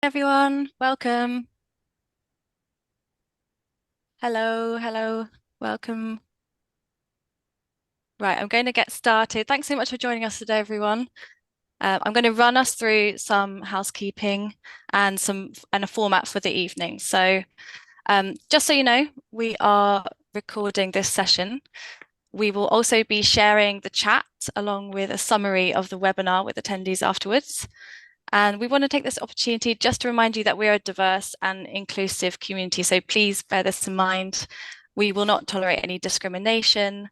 Everyone, welcome. Hello, welcome. Right, I'm going to get started. Thanks so much for joining us today, everyone. I'm going to run us through some housekeeping and a format for the evening. So, just so you know, we are recording this session. We will also be sharing the chat along with a summary of the webinar with attendees afterwards. And we want to take this opportunity just to remind you that we're a diverse and inclusive community. So please bear this in mind. We will not tolerate any discrimination.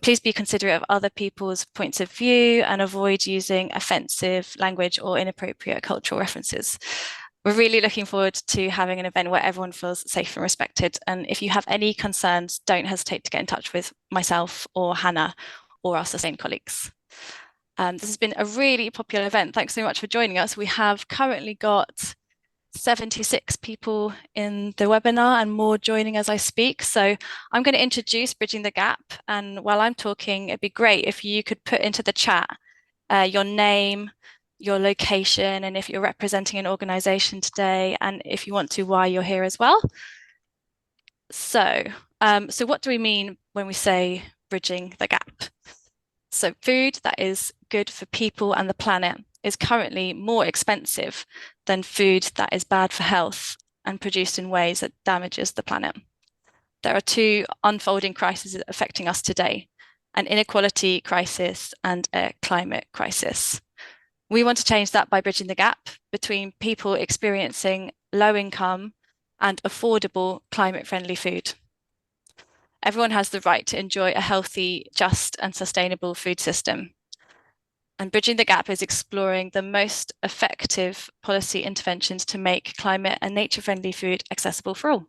Please be considerate of other people's points of view and avoid using offensive language or inappropriate cultural references. We're really looking forward to having an event where everyone feels safe and respected. And if you have any concerns, don't hesitate to get in touch with myself or Hannah or our Sustain colleagues. This has been a really popular event. Thanks so much for joining us. We have currently got 76 people in the webinar and more joining as I speak. So I'm going to introduce Bridging the Gap. And while I'm talking, it'd be great if you could put into the chat your name, your location, and if you're representing an organization today, and if you want to, why you're here as well. So what do we mean when we say bridging the gap? So food that is good for people and the planet is currently more expensive than food that is bad for health and produced in ways that damages the planet. There are two unfolding crises affecting us today, an inequality crisis and a climate crisis. We want to change that by bridging the gap between people experiencing low income and affordable climate-friendly food. Everyone has the right to enjoy a healthy, just, and sustainable food system. And Bridging the Gap is exploring the most effective policy interventions to make climate and nature-friendly food accessible for all.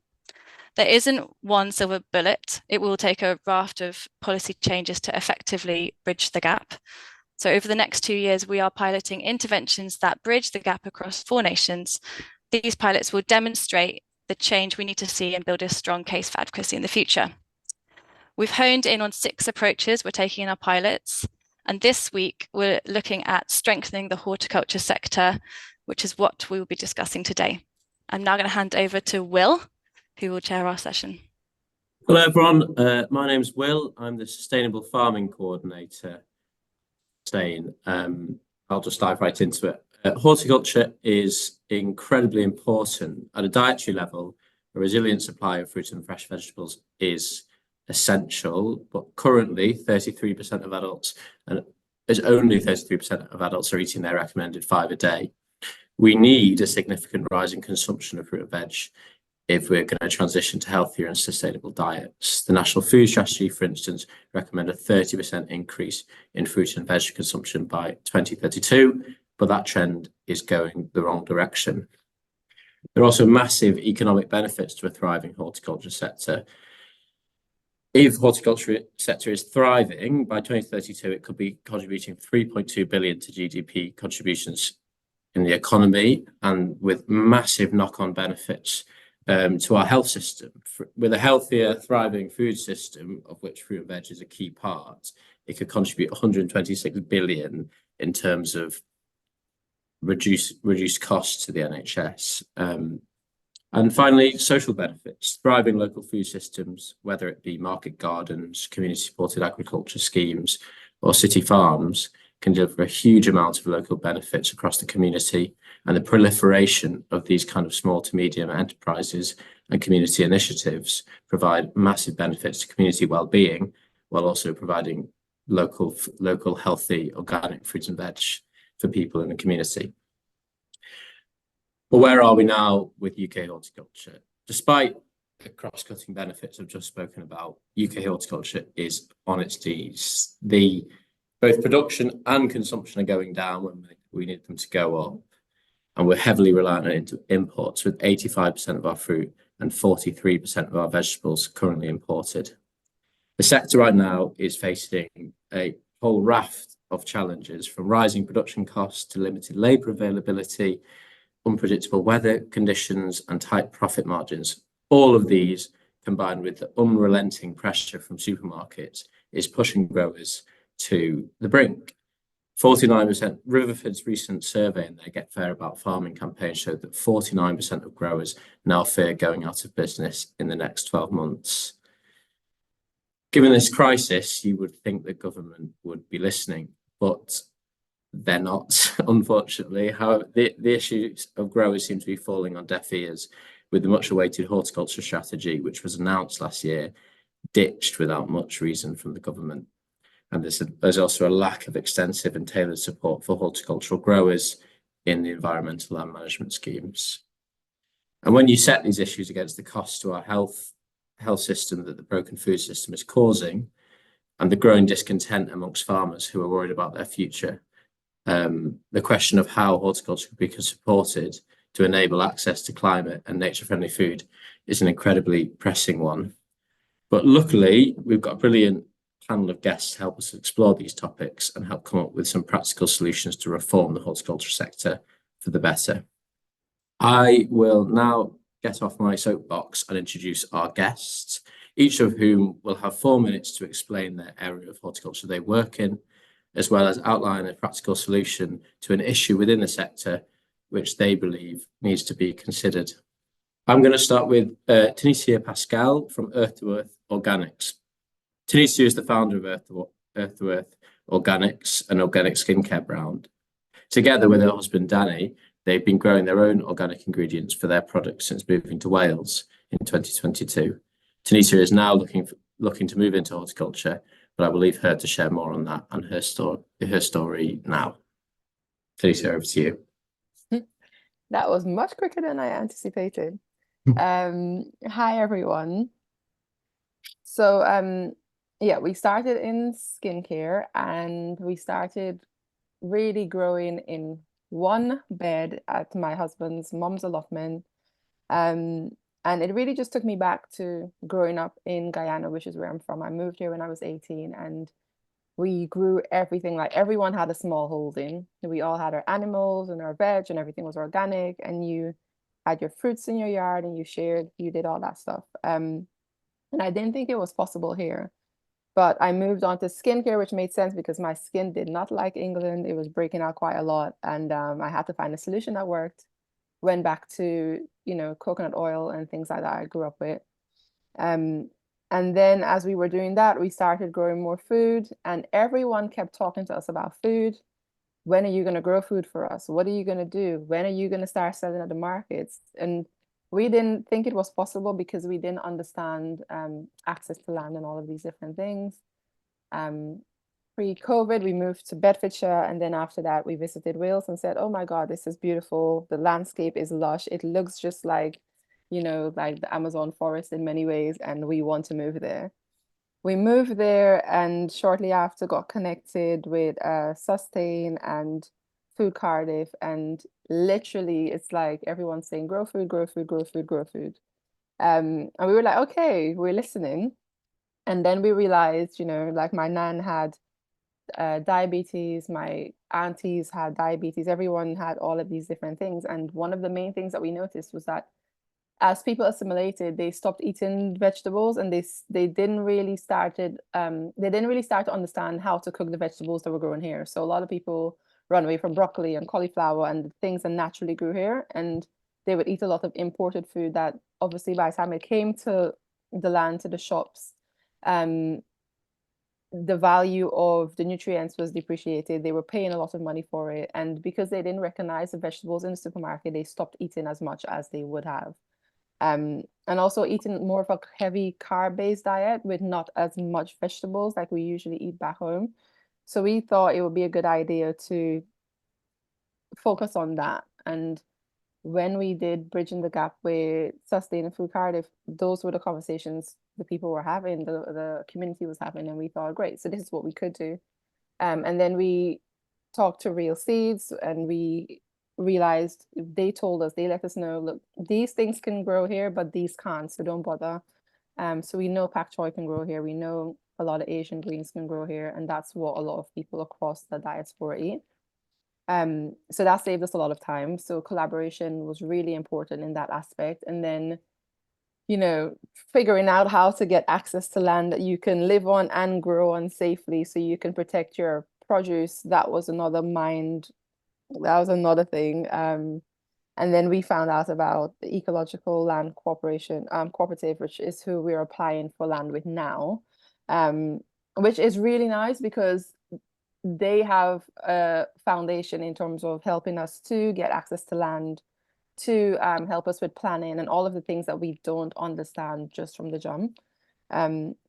There isn't one silver bullet. It will take a raft of policy changes to effectively bridge the gap. So over the next 2 years, we are piloting interventions that bridge the gap across 4 nations. These pilots will demonstrate the change we need to see and build a strong case for advocacy in the future. We've honed in on 6 approaches we're taking in our pilots. And this week, we're looking at strengthening the horticulture sector, which is what we will be discussing today. I'm now going to hand over to Will, who will chair our session. Hello, everyone. My name's Will. I'm the Sustainable Farming Coordinator. I'll just dive right into it. Horticulture is incredibly important. At a dietary level, a resilient supply of fruit and fresh vegetables is essential, but currently 33% of adults, and as only 33% of adults are eating their recommended 5 a day. We need a significant rise in consumption of fruit and veg if we're going to transition to healthier and sustainable diets. The National Food Strategy, for instance, recommend a 30% increase in fruit and veg consumption by 2032, but that trend is going the wrong direction. There are also massive economic benefits to a thriving horticulture sector. If the horticulture sector is thriving, by 2032, it could be contributing 3.2 billion to GDP contributions in the economy, and with massive knock-on benefits to our health system. With a healthier, thriving food system, of which fruit and veg is a key part, it could contribute 126 billion in terms of reduced costs to the NHS. And finally, social benefits. Thriving local food systems, whether it be market gardens, community-supported agriculture schemes, or city farms, can deliver a huge amount of local benefits across the community, and the proliferation of these kind of small to medium enterprises and community initiatives provide massive benefits to community well-being, while also providing local healthy organic fruits and veg for people in the community. But where are we now with UK horticulture? Despite the cross-cutting benefits I've just spoken about, UK horticulture is on its knees. Both production and consumption are going down when we need them to go up. And we're heavily reliant on imports, with 85% of our fruit and 43% of our vegetables currently imported. The sector right now is facing a whole raft of challenges, from rising production costs to limited labour availability, unpredictable weather conditions, and tight profit margins. All of these, combined with the unrelenting pressure from supermarkets, is pushing growers to the brink. 49%, Riverford's recent survey in their Get Fair About Farming campaign showed that 49% of growers now fear going out of business in the next 12 months. Given this crisis, you would think the government would be listening, but they're not, unfortunately. However, the issues of growers seem to be falling on deaf ears, with the much-awaited horticulture strategy, which was announced last year, ditched without much reason from the government. And there's also a lack of extensive and tailored support for horticultural growers in the environmental land management schemes. And when you set these issues against the cost to our health system that the broken food system is causing, and the growing discontent amongst farmers who are worried about their future, the question of how horticulture could be supported to enable access to climate and nature-friendly food is an incredibly pressing one. But luckily, we've got a brilliant panel of guests to help us explore these topics and help come up with some practical solutions to reform the horticulture sector for the better. I will now get off my soapbox and introduce our guests, each of whom will have 4 minutes to explain their area of horticulture they work in, as well as outline a practical solution to an issue within the sector which they believe needs to be considered. I'm going to start with Tenesia Pascal from Earth to Earth Organics. Tenesia is the founder of Earth to Earth Organics, an organic skincare brand. Together with her husband Danny, they've been growing their own organic ingredients for their products since moving to Wales in 2022. Tenesia is now looking to move into horticulture, but I will leave her to share more on that and her story now. Tenesia, over to you. That was much quicker than I anticipated. Hi, everyone. So, yeah, we started in skincare and we started really growing in one bed at my husband's mom's allotment. And it really just took me back to growing up in Guyana, which is where I'm from. I moved here when I was 18 and we grew everything. Like everyone had a small holding. We all had our animals and our veg and everything was organic, and you had your fruits in your yard and you did all that stuff. And I didn't think it was possible here. But I moved on to skincare, which made sense because my skin did not like England. It was breaking out quite a lot. And I had to find a solution that worked. Went back to, coconut oil and things like that I grew up with. And then as we were doing that, we started growing more food. And everyone kept talking to us about food. When are you going to grow food for us? What are you going to do? When are you going to start selling at the markets? And we didn't think it was possible because we didn't understand access to land and all of these different things. Pre-COVID, we moved to Bedfordshire, and then after that, we visited Wales and said, "Oh my God, this is beautiful. The landscape is lush. It looks just like, like the Amazon forest in many ways, and we want to move there." We moved there, and shortly after, got connected with Sustain and Food Cardiff, and literally it's like everyone's saying grow food, grow food, grow food, grow food. And we were like, okay, we're listening. And then we realized, like my nan had diabetes, my aunties had diabetes, everyone had all of these different things. And one of the main things that we noticed was that as people assimilated, they stopped eating vegetables, and they didn't really start to understand how to cook the vegetables that were grown here. So a lot of people run away from broccoli and cauliflower and the things that naturally grew here, and they would eat a lot of imported food that obviously by the time it came to the land, to the shops, the value of the nutrients was depreciated. They were paying a lot of money for it, and because they didn't recognize the vegetables in the supermarket, they stopped eating as much as they would have. And also eating more of a heavy carb-based diet with not as much vegetables like we usually eat back home. So we thought it would be a good idea to focus on that. And when we did Bridging the Gap with Sustain and Food Cardiff, those were the conversations the people were having, the community was having, and we thought, great, so this is what we could do. And then we talked to Real Seeds, and we realized they let us know, look, these things can grow here, but these can't, so don't bother. So we know pak choi can grow here. We know a lot of Asian greens can grow here, and that's what a lot of people across the diaspora eat. So that saved us a lot of time. So collaboration was really important in that aspect. And then, figuring out how to get access to land that you can live on and grow on safely, so you can protect your produce, that was another thing. And then we found out about the Ecological Land Corporation, Cooperative, which is who we're applying for land with now, which is really nice because they have a foundation in terms of helping us to get access to land, to help us with planning and all of the things that we don't understand just from the jump.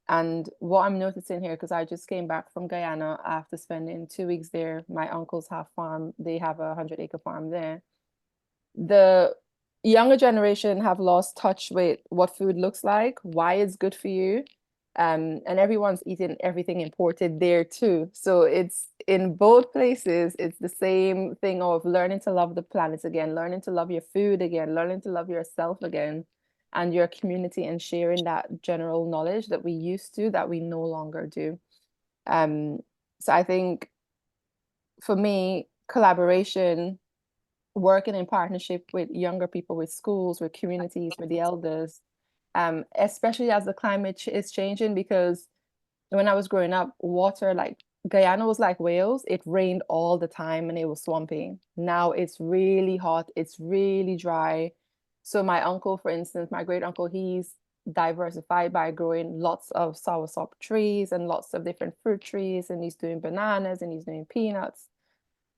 And what I'm noticing here, because I just came back from Guyana after spending 2 weeks there, my uncles have farm, they have a 100-acre farm there. The younger generation have lost touch with what food looks like, why it's good for you. And everyone's eating everything imported there too. So it's in both places, it's the same thing of learning to love the planet again, learning to love your food again, learning to love yourself again, and your community, and sharing that general knowledge that we used to, that we no longer do. So I think for me, collaboration, working in partnership with younger people, with schools, with communities, with the elders, especially as the climate is changing, because when I was growing up, water, like Guyana was like Wales, it rained all the time and it was swampy. Now it's really hot, it's really dry. So my uncle, for instance, my great uncle, he's diversified by growing lots of soursop trees and lots of different fruit trees, and he's doing bananas and he's doing peanuts.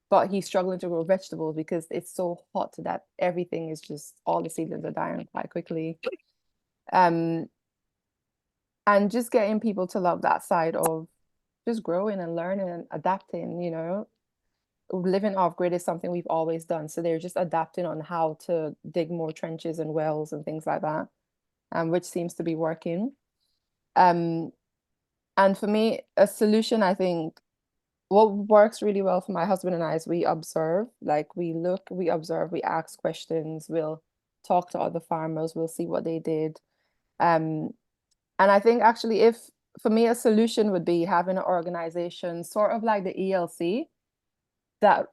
But he's struggling to grow vegetables because it's so hot that everything is just, all the seedlings are dying quite quickly. And just getting people to love that side of just growing and learning and adapting, you know. Living off grid is something we've always done. So they're just adapting on how to dig more trenches and wells and things like that, which seems to be working. And for me, a solution, I think, what works really well for my husband and I is we observe, like we look, we observe, we ask questions, we'll talk to other farmers, we'll see what they did. And I think actually, if for me, a solution would be having an organization sort of like the ELC, that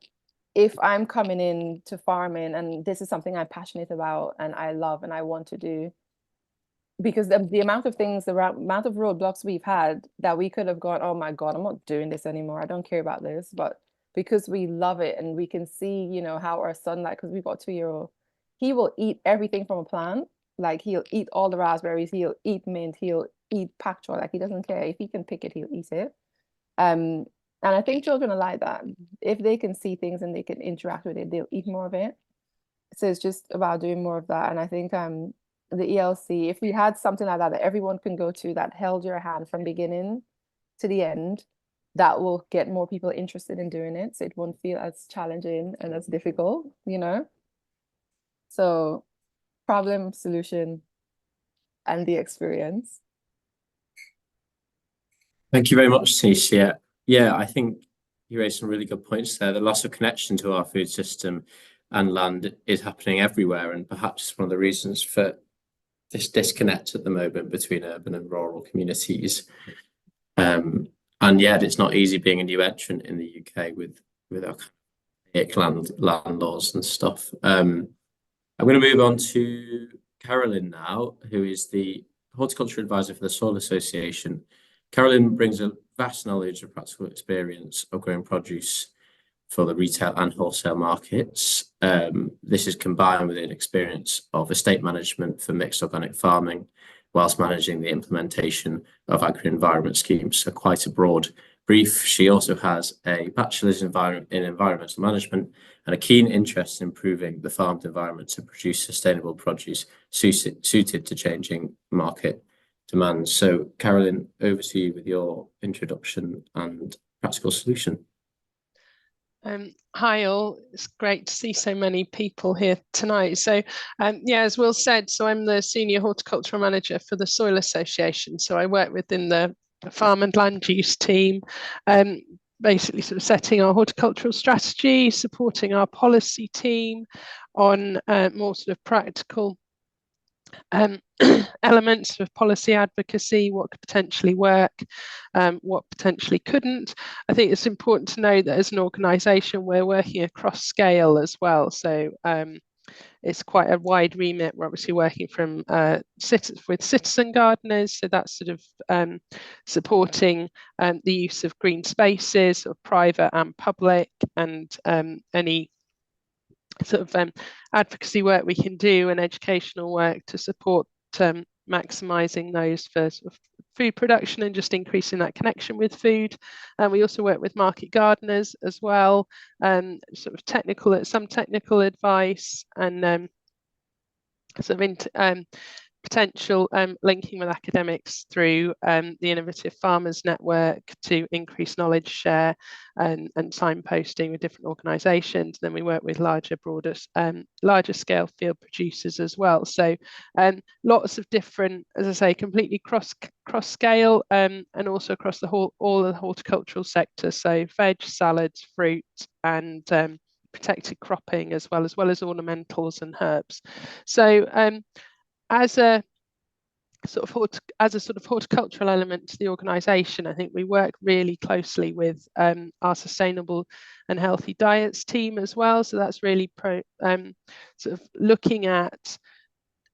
if I'm coming in to farming and this is something I'm passionate about and I love and I want to do, because the amount of things, the amount of roadblocks we've had that we could have gone, oh my God, I'm not doing this anymore, I don't care about this. But because we love it and we can see, you know, how our son, like, because we've got a 2-year-old, he will eat everything from a plant. Like he'll eat all the raspberries, he'll eat mint, he'll eat pak choi, like he doesn't care. If he can pick it, he'll eat it. And I think children are like that. If they can see things and they can interact with it, they'll eat more of it. So it's just about doing more of that. And I think the ELC, if we had something like that everyone can go to, that held your hand from beginning to the end, that will get more people interested in doing it. So it won't feel as challenging and as difficult, you know? So problem, solution, and the experience. Thank you very much, Tenesia. Yeah, I think you raised some really good points there. The loss of connection to our food system and land is happening everywhere, and perhaps one of the reasons for this disconnect at the moment between urban and rural communities. And yet it's not easy being a new entrant in the UK with our land laws and stuff. I'm going to move on to Carolyn now, who is the horticulture advisor for the Soil Association. Carolyn brings a vast knowledge of practical experience of growing produce for the retail and wholesale markets. This is combined with an experience of estate management for mixed organic farming, whilst managing the implementation of agri-environment schemes. So quite a broad brief. She also has a bachelor's in environmental management and a keen interest in improving the farmed environment to produce sustainable produce suited to changing market demands. So Carolyn, over to you with your introduction and practical solution. Hi all, it's great to see so many people here tonight. So yeah, as Will said, so I'm the Senior Horticultural Manager for the Soil Association. So I work within the farm and land use team, basically sort of setting our horticultural strategy, supporting our policy team on more sort of practical elements of policy advocacy, what could potentially work, what potentially couldn't. I think it's important to know that as an organisation, we're working across scale as well. So it's quite a wide remit. We're obviously working from with citizen gardeners, so that's sort of supporting the use of green spaces, of private and public, and any sort of advocacy work we can do and educational work to support maximising those for sort of food production and just increasing that connection with food. And we also work with market gardeners as well, sort of some technical advice, and sort of potential linking with academics through the Innovative Farmers Network to increase knowledge share and signposting with different organisations. Then we work with larger scale field producers as well. So lots of different, as I say, completely cross scale, and also across all of the horticultural sector. So veg, salads, fruit, and protected cropping, as well as ornamentals and herbs. So as a sort of horticultural element to the organisation, I think we work really closely with our sustainable and healthy diets team as well. So that's really sort of looking at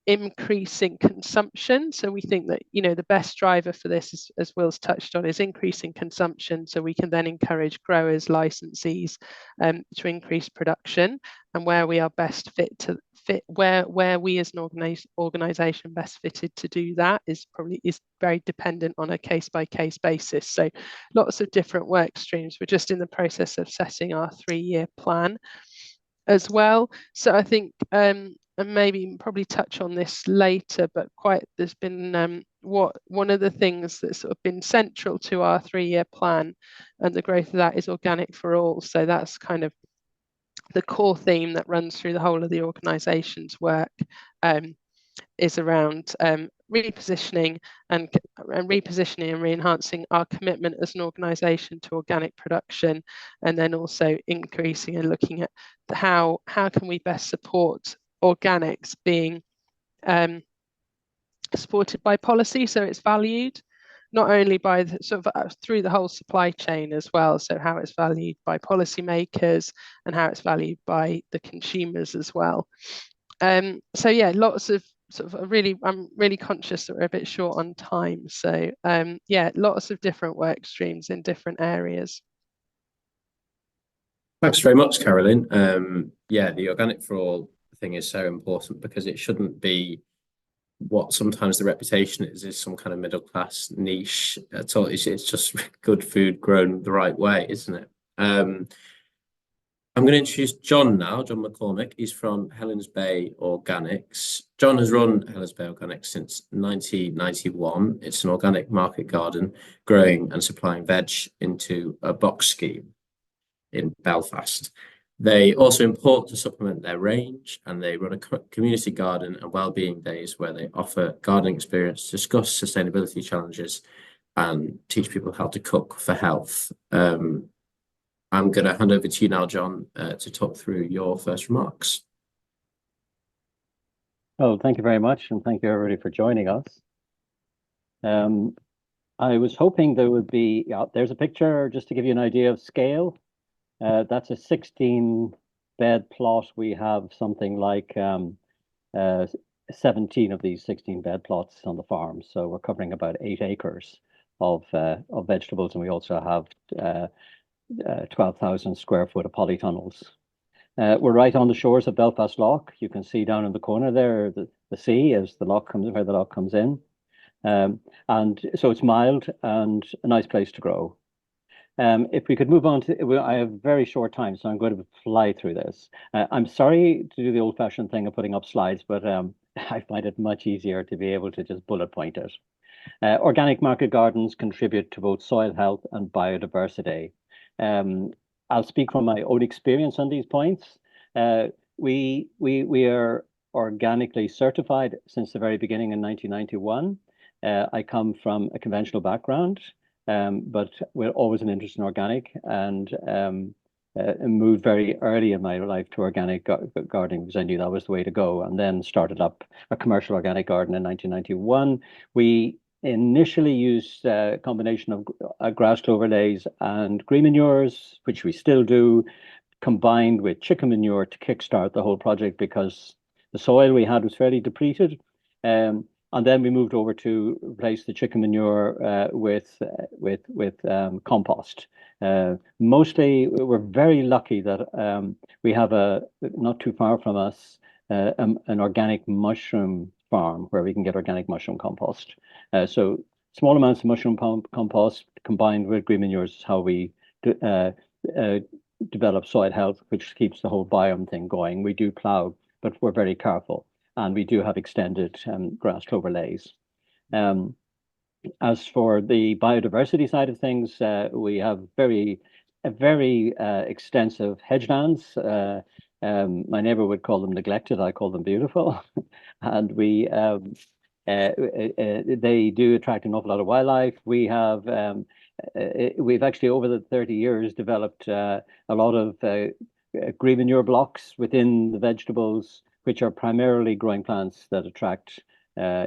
increasing consumption. So we think that, you know, the best driver for this is, as Will's touched on, is increasing consumption, so we can then encourage growers, licensees to increase production, and where we are best where we as an organisation best fitted to do that is very dependent on a case-by-case basis. So lots of different work streams. We're just in the process of setting our 3-year plan as well. So I think and maybe probably touch on this later, but there's been one of the things that's sort of been central to our 3-year plan and the growth of that is organic for all. So that's kind of the core theme that runs through the whole of the organisation's work, is around repositioning and re-enhancing our commitment as an organisation to organic production, and then also increasing and looking at how can we best support organics being supported by policy, so it's valued not only by the sort of through the whole supply chain as well, so how it's valued by policymakers and how it's valued by the consumers as well. So yeah, lots of sort of I'm really conscious that we're a bit short on time, so yeah, lots of different work streams in different areas. Thanks very much, Carolyn. Yeah, the organic for all thing is so important, because it shouldn't be what sometimes the reputation is some kind of middle class niche at all. It's just good food grown the right way, isn't it? I'm going to introduce John now, John McCormick. He's from Helen's Bay Organics. John has run Helen's Bay Organics since 1991. It's an organic market garden growing and supplying veg into a box scheme in Belfast. They also import to supplement their range, and they run a community garden and wellbeing days where they offer gardening experience, discuss sustainability challenges, and teach people how to cook for health. I'm going to hand over to you now, John, to talk through your first remarks. Oh, thank you very much, and thank you everybody for joining us. I was hoping there would be, there's a picture just to give you an idea of scale. That's a 16-bed plot. We have something like 17 of these 16-bed plots on the farm, so we're covering about 8 acres of vegetables, and we also have 12,000 square foot of polytunnels. We're right on the shores of Belfast Lough. You can see down in the corner there the sea as the lough comes, where the lough comes in, and so it's mild and a nice place to grow. If we could move on to, I have very short time, so I'm going to fly through this. I'm sorry to do the old-fashioned thing of putting up slides, but I find it much easier to be able to just bullet point it. Organic market gardens contribute to both soil health and biodiversity. I'll speak from my own experience on these points. We are organically certified since the very beginning in 1991. I come from a conventional background, but we're always an interest in organic, and moved very early in my life to organic gardening because I knew that was the way to go, and then started up a commercial organic garden in 1991. We initially used a combination of grass clover lays and green manures, which we still do, combined with chicken manure to kickstart the whole project, because the soil we had was fairly depleted. And then we moved over to replace the chicken manure with compost. Mostly, we're very lucky that we have not too far from us an organic mushroom farm where we can get organic mushroom compost. So small amounts of mushroom compost combined with green manures is how we develop soil health, which keeps the whole biome thing going. We do plow, but we're very careful. And we do have extended grass clover lays. As for the biodiversity side of things, we have very extensive hedgelands. My neighbor would call them neglected. I call them beautiful. And they do attract an awful lot of wildlife. We've actually, over the 30 years, developed a lot of green manure blocks within the vegetables, which are primarily growing plants that attract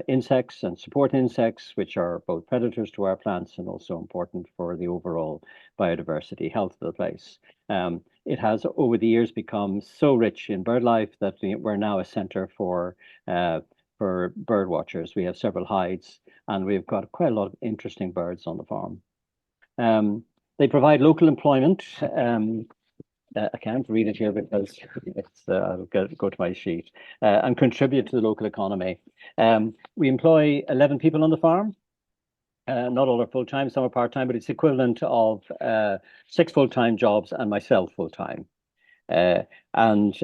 insects and support insects, which are both predators to our plants and also important for the overall biodiversity health of the place. It has, over the years, become so rich in bird life that we're now a center for bird watchers. We have several hides, and we've got quite a lot of interesting birds on the farm. They provide local employment. I can't read it here because it's I'll go to my sheet, and contribute to the local economy. We employ 11 people on the farm. Not all are full-time, some are part-time, but it's equivalent of 6 full-time jobs and myself full-time. And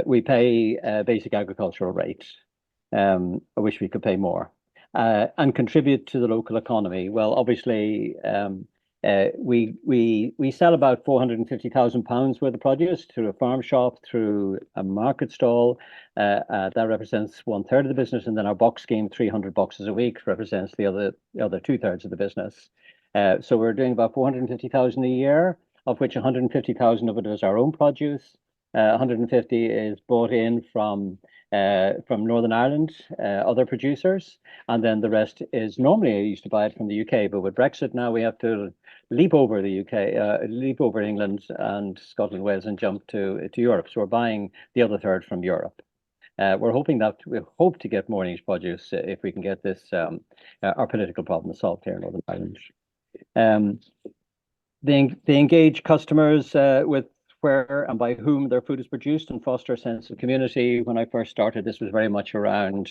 we pay a basic agricultural rate. I wish we could pay more. And contribute to the local economy. Well, obviously, we sell about £450,000 worth of produce through a farm shop, through a market stall. That represents 1/3 of the business, and then our box scheme, 300 boxes a week, represents the other 2/3 of the business. So we're doing about 450,000 a year, of which 150,000 of it is our own produce. 150 is bought in from Northern Ireland, other producers, and then the rest is normally I used to buy it from the UK, but with Brexit now we have to leap over the UK, leap over England and Scotland, Wales, and jump to Europe. So we're buying the other 1/3 from Europe. We hope to get more English produce if we can get this our political problem solved here in Northern Ireland. They engage customers with where and by whom their food is produced and foster a sense of community. When I first started, this was very much around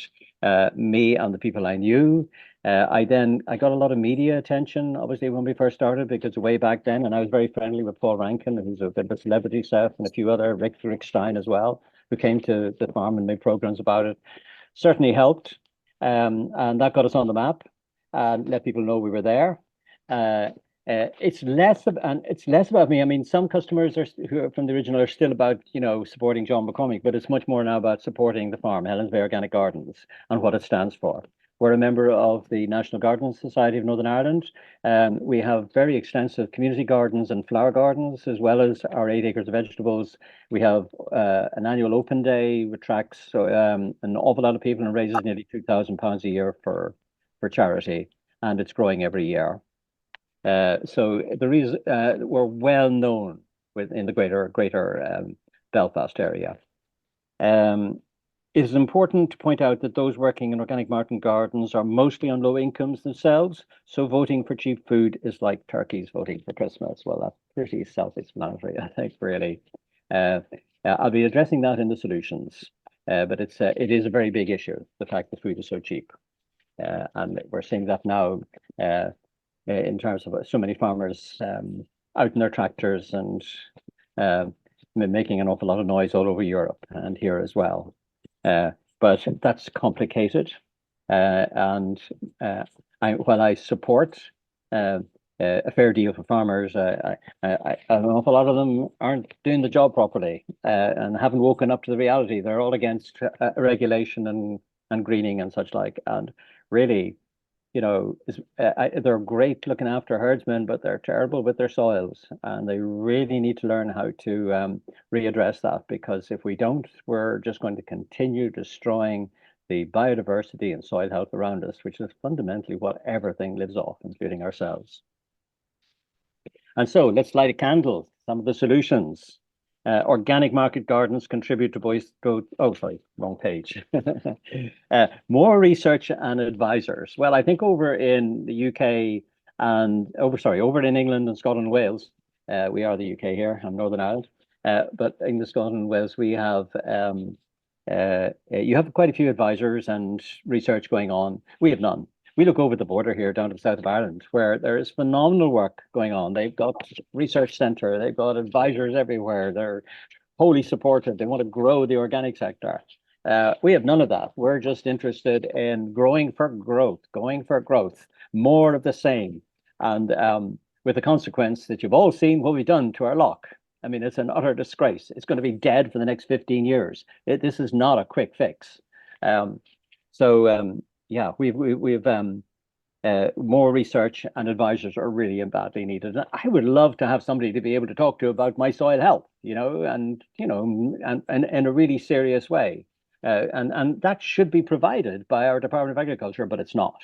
me and the people I knew. I got a lot of media attention, obviously, when we first started, because way back then, and I was very friendly with Paul Rankin, who's a bit of a celebrity chef, and a few other, Rick Stein as well, who came to the farm and made programs about it. Certainly helped, and that got us on the map and let people know we were there. It's less about me. I mean, some customers who are from the original are still about, supporting John McCormick, but it's much more now about supporting the farm, Helen's Bay Organic Gardens, and what it stands for. We're a member of the National Garden Society of Northern Ireland. We have very extensive community gardens and flower gardens, as well as our 8 acres of vegetables. We have an annual open day, which attracts an awful lot of people and raises nearly £2,000 a year for charity, and it's growing every year. So the reason we're well known within the greater Belfast area. It is important to point out that those working in organic market gardens are mostly on low incomes themselves. So voting for cheap food is like turkeys voting for Christmas. Well, that's pretty self-explanatory, I think, really. I'll be addressing that in the solutions, but it is a very big issue, the fact that food is so cheap. And we're seeing that now in terms of so many farmers out in their tractors and making an awful lot of noise all over Europe and here as well. But that's complicated. And while I support a fair deal for farmers, an awful lot of them aren't doing the job properly and haven't woken up to the reality. They're all against regulation and greening and such like. And really, they're great looking after herdsmen, but they're terrible with their soils, and they really need to learn how to readdress that, because if we don't, we're just going to continue destroying the biodiversity and soil health around us, which is fundamentally what everything lives off, including ourselves. And so let's light a candle, some of the solutions. Organic market gardens contribute to growth. Oh, sorry, wrong page. More research and advisors. Well, I think over in the UK and over in England and Scotland and Wales, we are the UK here, I'm Northern Ireland. But in the Scotland and Wales, we have you have quite a few advisors and research going on. We have none. We look over the border here down to the south of Ireland, where there is phenomenal work going on. They've got research centre, they've got advisors everywhere. They're wholly supportive. They want to grow the organic sector. We have none of that. We're just interested in growing for growth, going for growth, more of the same. And with the consequence that you've all seen what we've done to our loch. I mean, it's an utter disgrace. It's going to be dead for the next 15 years. This is not a quick fix. Yeah, we've more research and advisors are really badly needed. I would love to have somebody to be able to talk to about my soil health, and in a really serious way. And that should be provided by our Department of Agriculture, but it's not.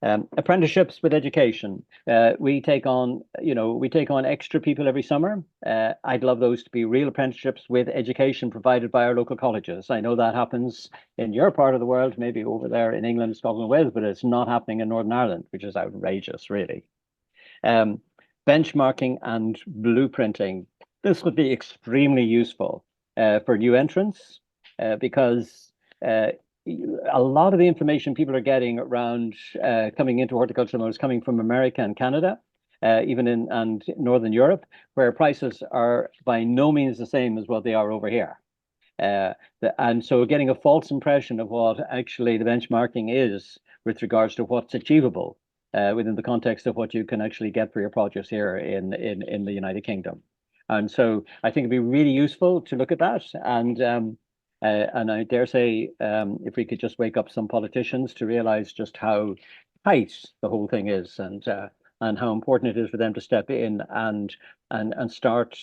Apprenticeships with education. We take on extra people every summer. I'd love those to be real apprenticeships with education provided by our local colleges. I know that happens in your part of the world, maybe over there in England, Scotland, and Wales, but it's not happening in Northern Ireland, which is outrageous, really. Benchmarking and blueprinting. This would be extremely useful for new entrants because a lot of the information people are getting around coming into horticulture is coming from America and Canada, even in Northern Europe, where prices are by no means the same as what they are over here. And so getting a false impression of what actually the benchmarking is with regards to what's achievable within the context of what you can actually get for your produce here in the United Kingdom. And so I think it'd be really useful to look at that. And I dare say, if we could just wake up some politicians to realize just how tight the whole thing is, and how important it is for them to step in and start,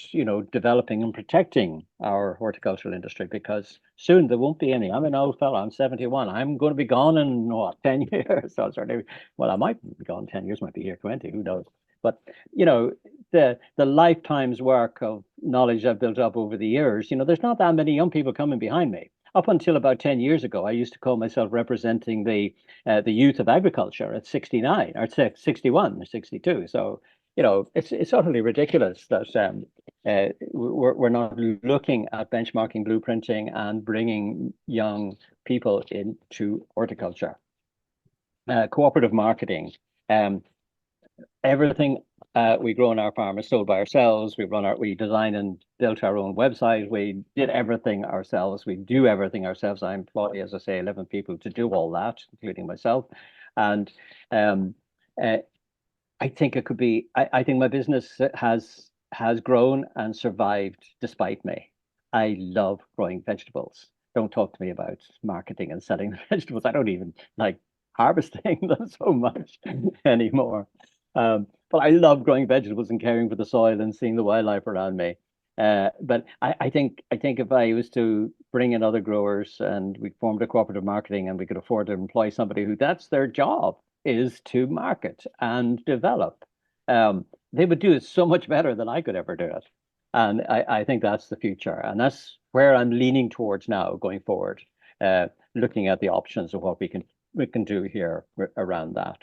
developing and protecting our horticultural industry, because soon there won't be any. I'm an old fella. I'm 71. I'm going to be gone in 10 years. So certainly, well, I might be gone 10 years. Might be here 20. Who knows? But the lifetime's work of knowledge I've built up over the years, there's not that many young people coming behind me. Up until about 10 years ago, I used to call myself representing the youth of agriculture at 69 or 61 or 62. So it's utterly ridiculous that we're not looking at benchmarking, blueprinting, and bringing young people into horticulture. Cooperative marketing. Everything we grow on our farm is sold by ourselves. We design and built our own website. We did everything ourselves. We do everything ourselves. I employ, as I say, 11 people to do all that, including myself. And I think it could be. I think my business has grown and survived despite me. I love growing vegetables. Don't talk to me about marketing and selling the vegetables. I don't even like harvesting them so much anymore. But I love growing vegetables and caring for the soil and seeing the wildlife around me. But I think if I was to bring in other growers and we formed a cooperative marketing and we could afford to employ somebody who that's their job is to market and develop, they would do it so much better than I could ever do it. And I think that's the future. And that's where I'm leaning towards now going forward, looking at the options of what we can do here around that.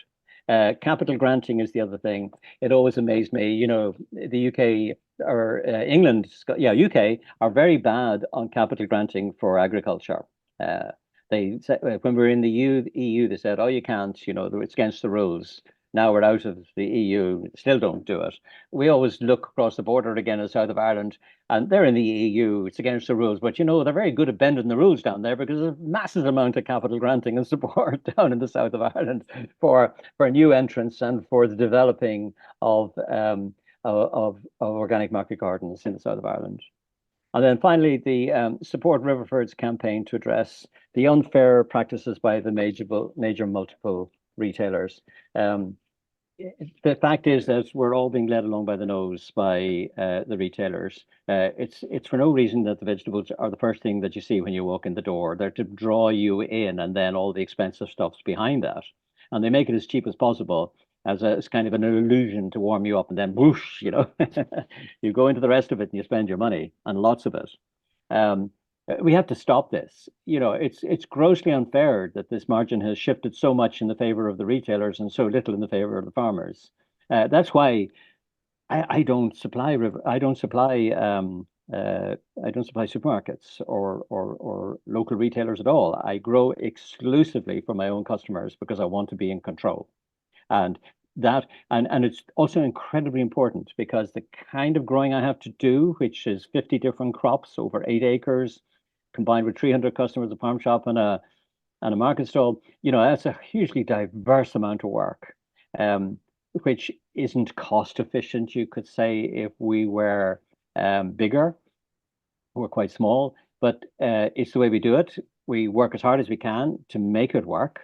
Capital granting is the other thing. It always amazed me, the UK or England, UK are very bad on capital granting for agriculture. They said when we were in the EU, they said, oh, you can't, it's against the rules. Now we're out of the EU, still don't do it. We always look across the border again in the south of Ireland, and they're in the EU, it's against the rules. But, they're very good at bending the rules down there because there's a massive amount of capital granting and support down in the south of Ireland for new entrants and for the developing of organic market gardens in the south of Ireland. And then finally, the Support Riverford's campaign to address the unfair practices by the major multiple retailers. The fact is that we're all being led along by the nose by the retailers. It's for no reason that the vegetables are the first thing that you see when you walk in the door. They're to draw you in, and then all the expensive stuff's behind that. And they make it as cheap as possible. as kind of an illusion to warm you up, and then whoosh, you go into the rest of it and you spend your money, and lots of it. We have to stop this. It's grossly unfair that this margin has shifted so much in the favor of the retailers and so little in the favor of the farmers. That's why I don't supply supermarkets or local retailers at all. I grow exclusively for my own customers because I want to be in control. And it's also incredibly important because the kind of growing I have to do, which is 50 different crops over 8 acres, combined with 300 customers, a farm shop and a market stall, that's a hugely diverse amount of work, which isn't cost efficient, you could say, if we were bigger. We're quite small, but it's the way we do it. We work as hard as we can to make it work.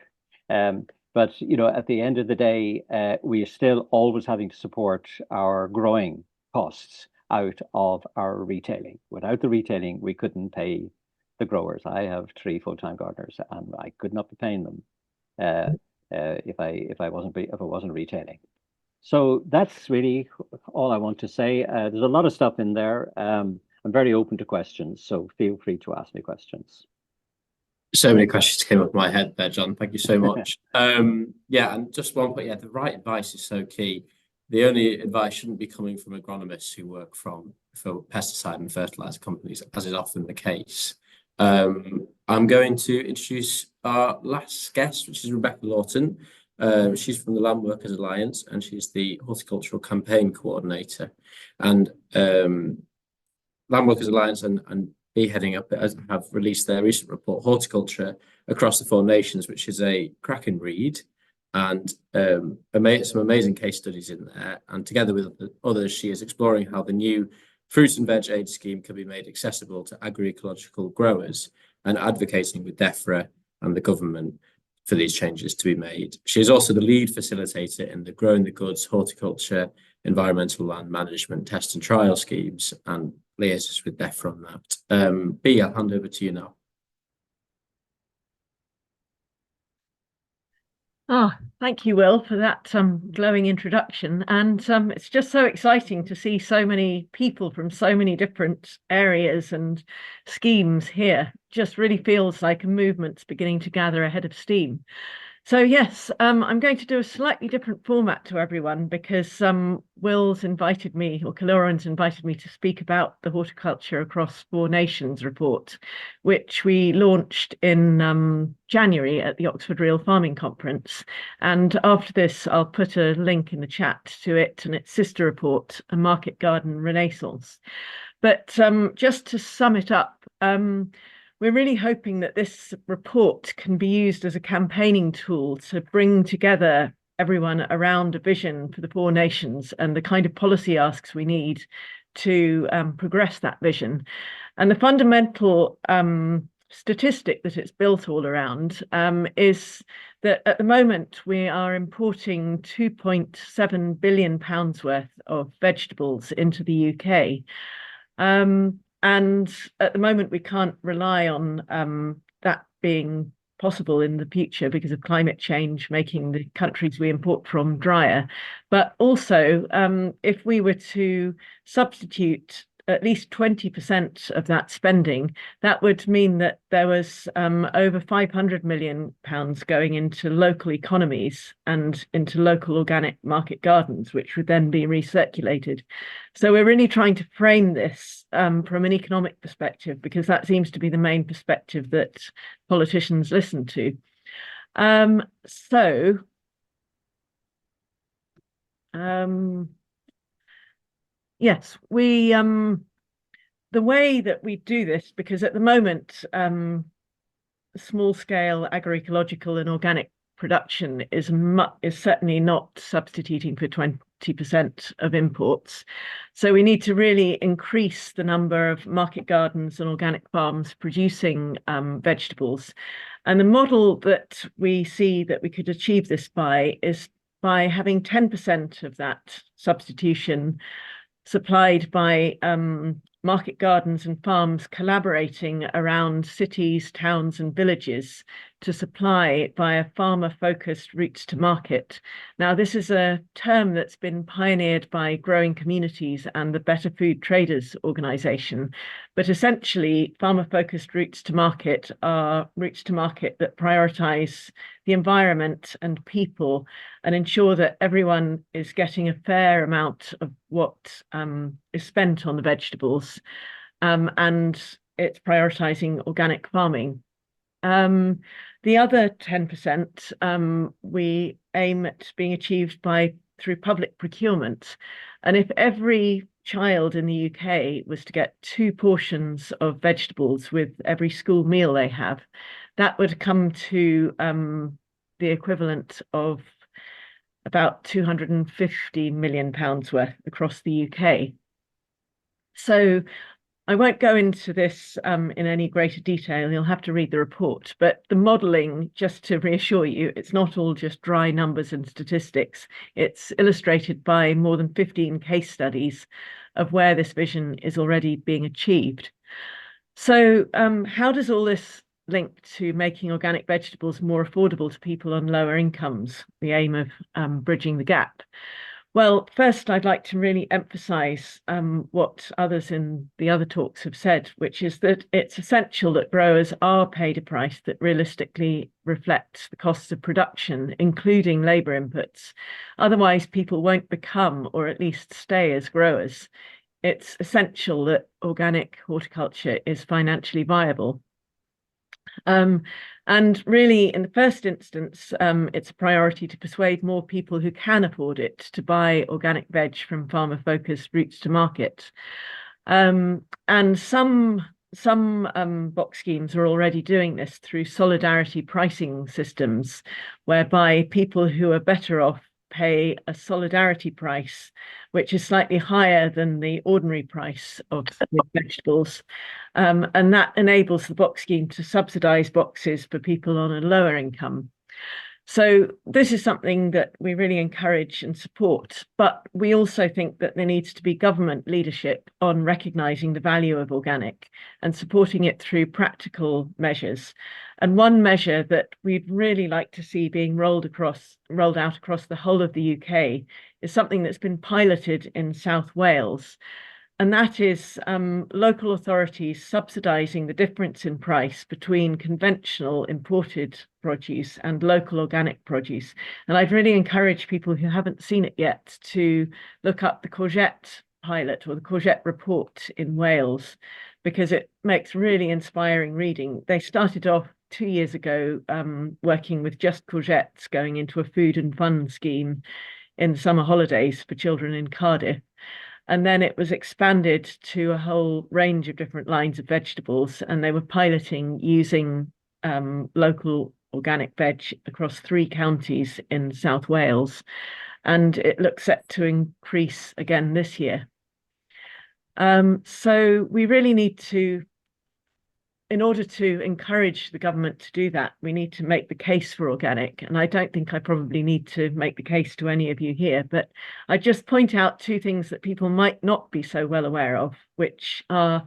But at the end of the day, we are still always having to support our growing costs out of our retailing. Without the retailing, we couldn't pay the growers. I have 3 full-time gardeners, and I could not be paying them if I wasn't retailing. So that's really all I want to say. There's a lot of stuff in there. I'm very open to questions, so feel free to ask me questions. So many questions came up in my head there, John. Thank you so much. Yeah, and just one point, the right advice is so key. The only advice shouldn't be coming from agronomists who work for pesticide and fertilizer companies, as is often the case. I'm going to introduce our last guest, which is Rebecca Laughton. She's from the Landworkers Alliance, and she's the horticultural campaign coordinator. And Landworkers Alliance and be heading up it have released their recent report, Horticulture Across the 4 Nations, which is a cracking read, and some amazing case studies in there. And together with others, she is exploring how the new fruit and veg aid scheme can be made accessible to agroecological growers, and advocating with DEFRA and the government for these changes to be made. She is also the lead facilitator in the Growing the Goods Horticulture Environmental Land Management Test and Trial schemes, and liaises with DEFRA on that. B, I'll hand over to you now. Thank you, Will, for that glowing introduction. And it's just so exciting to see so many people from so many different areas and schemes here. Just really feels like a movement's beginning to gather ahead of steam. So yes, I'm going to do a slightly different format to everyone because Will's invited me, or Carolyn's invited me, to speak about the Horticulture Across 4 Nations report, which we launched in January at the Oxford Real Farming Conference. And after this, I'll put a link in the chat to it and its sister report, A Market Garden Renaissance. But just to sum it up, we're really hoping that this report can be used as a campaigning tool to bring together everyone around a vision for the 4 nations and the kind of policy asks we need to progress that vision. And the fundamental statistic that it's built all around is that at the moment we are importing £2.7 billion worth of vegetables into the UK. And at the moment, we can't rely on that being possible in the future because of climate change, making the countries we import from drier. But also, if we were to substitute at least 20% of that spending, that would mean that there was over £500 million going into local economies and into local organic market gardens, which would then be recirculated. So we're really trying to frame this from an economic perspective, because that seems to be the main perspective that politicians listen to. Yes, we the way that we do this, because at the moment small scale agroecological and organic production is certainly not substituting for 20% of imports. So we need to really increase the number of market gardens and organic farms producing vegetables. And the model that we see that we could achieve this by is by having 10% of that substitution supplied by market gardens and farms collaborating around cities, towns and villages to supply via farmer-focused routes to market. Now, this is a term that's been pioneered by Growing Communities and the Better Food Traders organisation. But essentially, farmer-focused routes to market are routes to market that prioritise the environment and people and ensure that everyone is getting a fair amount of what is spent on the vegetables, and it's prioritising organic farming. The other 10% we aim at being achieved through public procurement. And if every child in the UK was to get 2 portions of vegetables with every school meal they have, that would come to the equivalent of about £250 million worth across the UK. So I won't go into this in any greater detail. You'll have to read the report. But the modelling, just to reassure you, it's not all just dry numbers and statistics. It's illustrated by more than 15 case studies of where this vision is already being achieved. So how does all this link to making organic vegetables more affordable to people on lower incomes, the aim of bridging the gap? Well, first, I'd like to really emphasise what others in the other talks have said, which is that it's essential that growers are paid a price that realistically reflects the costs of production, including labour inputs. Otherwise, people won't become, or at least stay as growers. It's essential that organic horticulture is financially viable. And really, in the first instance, it's a priority to persuade more people who can afford it to buy organic veg from farmer-focused routes to market. And some box schemes are already doing this through solidarity pricing systems, whereby people who are better off pay a solidarity price, which is slightly higher than the ordinary price of vegetables. And that enables the box scheme to subsidise boxes for people on a lower income. So this is something that we really encourage and support, but we also think that there needs to be government leadership on recognising the value of organic and supporting it through practical measures. And one measure that we'd really like to see being rolled out across the whole of the UK is something that's been piloted in South Wales. And that is local authorities subsidising the difference in price between conventional imported produce and local organic produce. And I'd really encourage people who haven't seen it yet to look up the courgette pilot or the courgette report in Wales, because it makes really inspiring reading. They started off 2 years ago working with just courgettes, going into a food and fun scheme in the summer holidays for children in Cardiff. And then it was expanded to a whole range of different lines of vegetables, and they were piloting using local organic veg across 3 counties in South Wales. And it looks set to increase again this year. So we really need to, in order to encourage the government to do that, we need to make the case for organic. And I don't think I probably need to make the case to any of you here, but I just point out 2 things that people might not be so well aware of, which are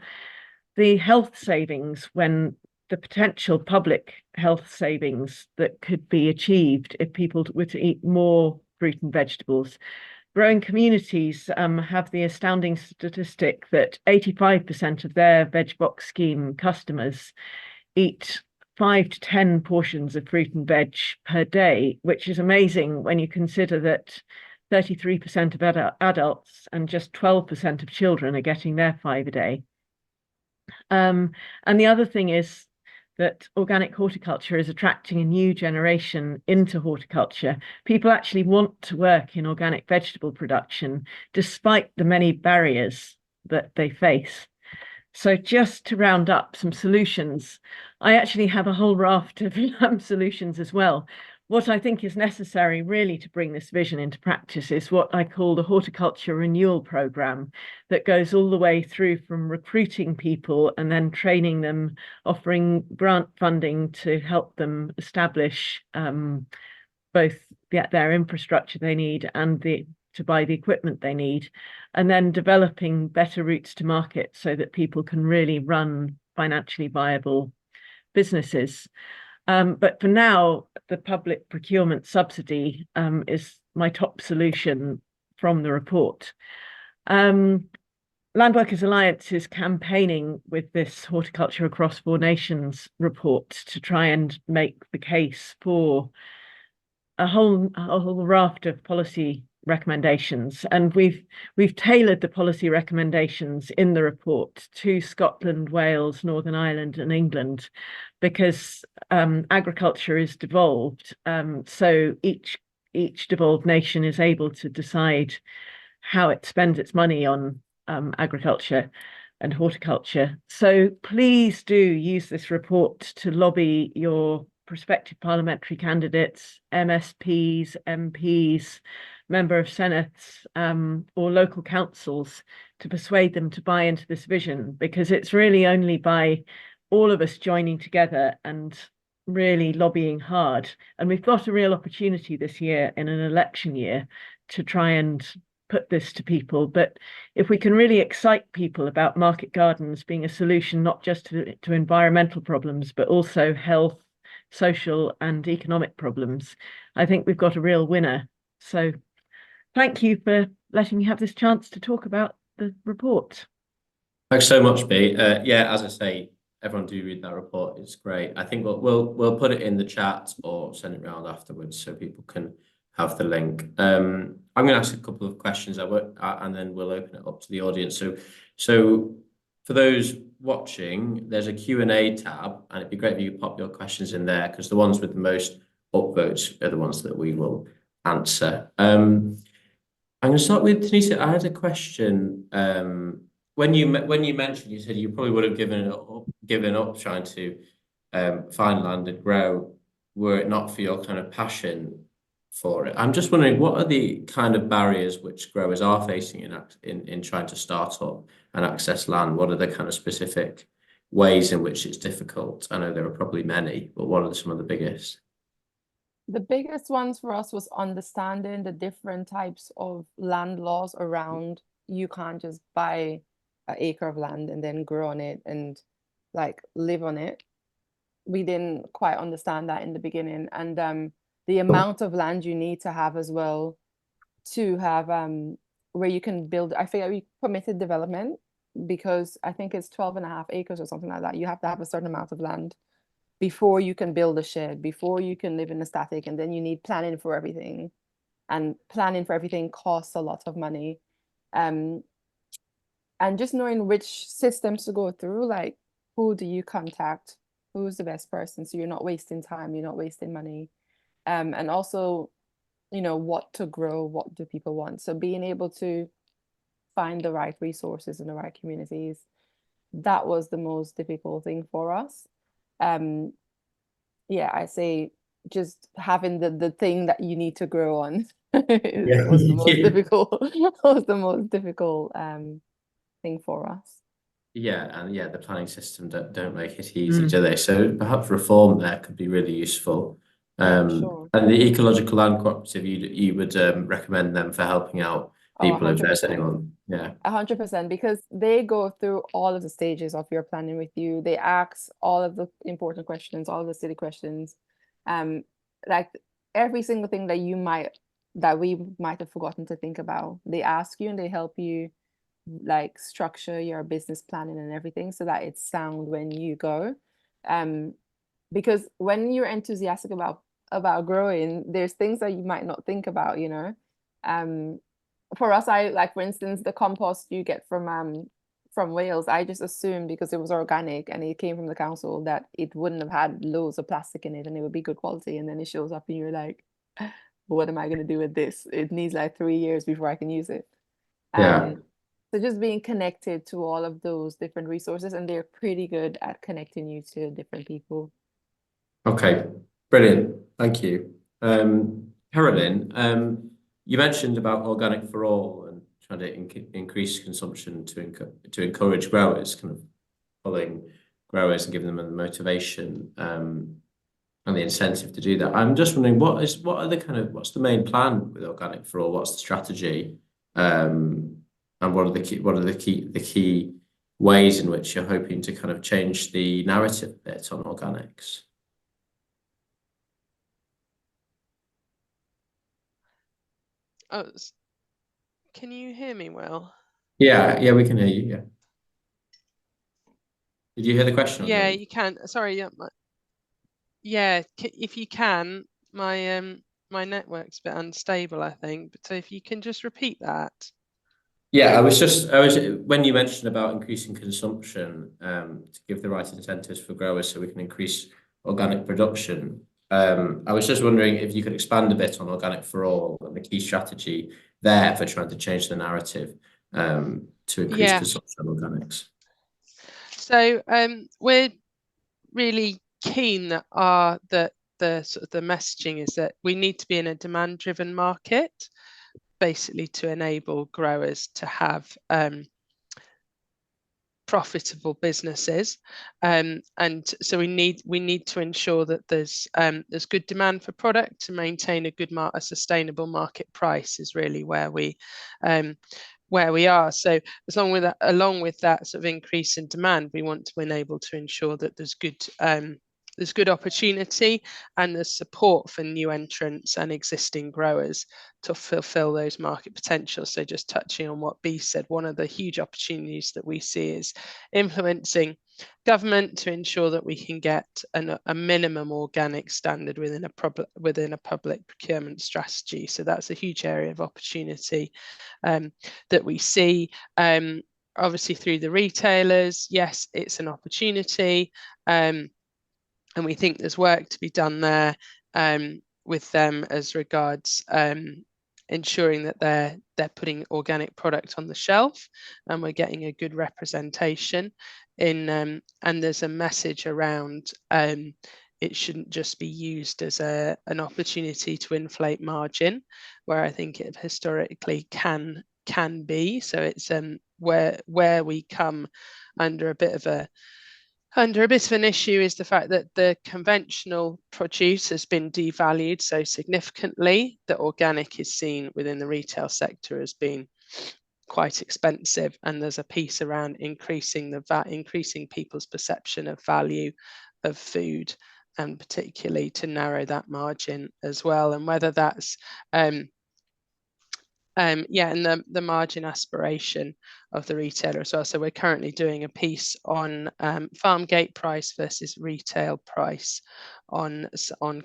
the health savings, when the potential public health savings that could be achieved if people were to eat more fruit and vegetables. Growing Communities have the astounding statistic that 85% of their veg box scheme customers eat 5 to 10 portions of fruit and veg per day, which is amazing when you consider that 33% of adults and just 12% of children are getting their 5 a day. And the other thing is that organic horticulture is attracting a new generation into horticulture. People actually want to work in organic vegetable production, despite the many barriers that they face. So just to round up some solutions, I actually have a whole raft of solutions as well. What I think is necessary really to bring this vision into practice is what I call the horticulture renewal programme, that goes all the way through from recruiting people and then training them, offering grant funding to help them establish both their infrastructure they need and to buy the equipment they need, and then developing better routes to market so that people can really run financially viable businesses. But for now, the public procurement subsidy is my top solution from the report. Landworkers Alliance is campaigning with this Horticulture Across 4 Nations report to try and make the case for a whole raft of policy recommendations, and we've tailored the policy recommendations in the report to Scotland, Wales, Northern Ireland, and England, because agriculture is devolved. So each devolved nation is able to decide how it spends its money on agriculture and horticulture. So please do use this report to lobby your prospective parliamentary candidates, MSPs, MPs, member of senates, or local councils, to persuade them to buy into this vision, because it's really only by all of us joining together and really lobbying hard. And we've got a real opportunity this year in an election year to try and put this to people. But if we can really excite people about market gardens being a solution, not just to environmental problems, but also health, social and economic problems, I think we've got a real winner. So thank you for letting me have this chance to talk about the report. Thanks so much, Bea. Yeah, as I say, everyone do read that report. It's great. I think we'll put it in the chat or send it around afterwards so people can have the link. I'm going to ask a couple of questions and then we'll open it up to the audience. So for those watching, there's a Q&A tab, and it'd be great if you could pop your questions in there, because the ones with the most upvotes are the ones that we will answer. I'm going to start with Tenesia. I had a question. When you mentioned, you said you probably would have given up trying to find land and grow were it not for your kind of passion for it. I'm just wondering, what are the kind of barriers which growers are facing in trying to start up and access land? What are the kind of specific ways in which it's difficult? I know there are probably many, but what are some of the biggest? The biggest ones for us was understanding the different types of land laws around. You can't just buy an acre of land and then grow on it and like live on it. We didn't quite understand that in the beginning, and the amount of land you need to have as well to have where you can build. I think we permitted development because I think it's 12.5 acres or something like that. You have to have a certain amount of land before you can build a shed, before you can live in a static, and then you need planning for everything, and planning for everything costs a lot of money. And just knowing which systems to go through, like who do you contact, who's the best person, so you're not wasting time, you're not wasting money. And also, you know, what to grow, what do people want. So being able to find the right resources in the right communities, that was the most difficult thing for us. Yeah, I say just having the thing that you need to grow on was the most difficult. Was the most difficult thing for us. Yeah, and yeah, the planning system don't make it easy, do they? So perhaps reform there could be really useful. Sure. And the Ecological Land Cooperative, you would recommend them for helping out people if there's anyone. Yeah, 100%, because they go through all of the stages of your planning with you. They ask all of the important questions, all of the silly questions, like every single thing that we might have forgotten to think about. They ask you and they help you like structure your business planning and everything so that it's sound when you go. Because when you're enthusiastic about growing, there's things that you might not think about, you know. For us, I like, for instance, the compost you get from Wales, I just assumed because it was organic and it came from the council that it wouldn't have had loads of plastic in it and it would be good quality, and then it shows up and you're like, what am I going to do with this? It needs like 3 years before I can use it. yeah. So just being connected to all of those different resources, and they're pretty good at connecting you to different people. Okay, brilliant. Thank you. Carolyn, you mentioned about organic for all and trying to increase consumption to encourage growers, kind of pulling growers and giving them the motivation and the incentive to do that. I'm just wondering, what's the main plan with organic for all? What's the strategy? And what are the key ways in which you're hoping to kind of change the narrative a bit on organics? Oh, can you hear me well? Yeah, we can hear you. Yeah. Did you hear the question? Yeah, you can. Sorry, yeah. If you can, my network's a bit unstable, I think. But so if you can just repeat that. Yeah, I was when you mentioned about increasing consumption, to give the right incentives for growers so we can increase organic production. I was just wondering if you could expand a bit on organic for all and the key strategy there for trying to change the narrative, to increase consumption of organics. So we're really keen that the sort of the messaging is that we need to be in a demand-driven market, basically to enable growers to have profitable businesses, and so we need to ensure that there's good demand for product to maintain a sustainable market price is really where we are. So along with that sort of increase in demand, we want to enable to ensure that there's good opportunity and there's support for new entrants and existing growers to fulfill those market potentials. So just touching on what B said, one of the huge opportunities that we see is influencing government to ensure that we can get a minimum organic standard within a public procurement strategy. So that's a huge area of opportunity that we see. Obviously through the retailers, yes, it's an opportunity. And we think there's work to be done there with them as regards ensuring that they're putting organic product on the shelf and we're getting a good representation in, and there's a message around it shouldn't just be used as an opportunity to inflate margin, where I think it historically can be. So it's where we come under a bit of an issue is the fact that the conventional produce has been devalued so significantly that organic is seen within the retail sector as being quite expensive, and there's a piece around increasing people's perception of value of food, and particularly to narrow that margin as well, and whether that's and the margin aspiration of the retailer as well. So we're currently doing a piece on farm gate price versus retail price on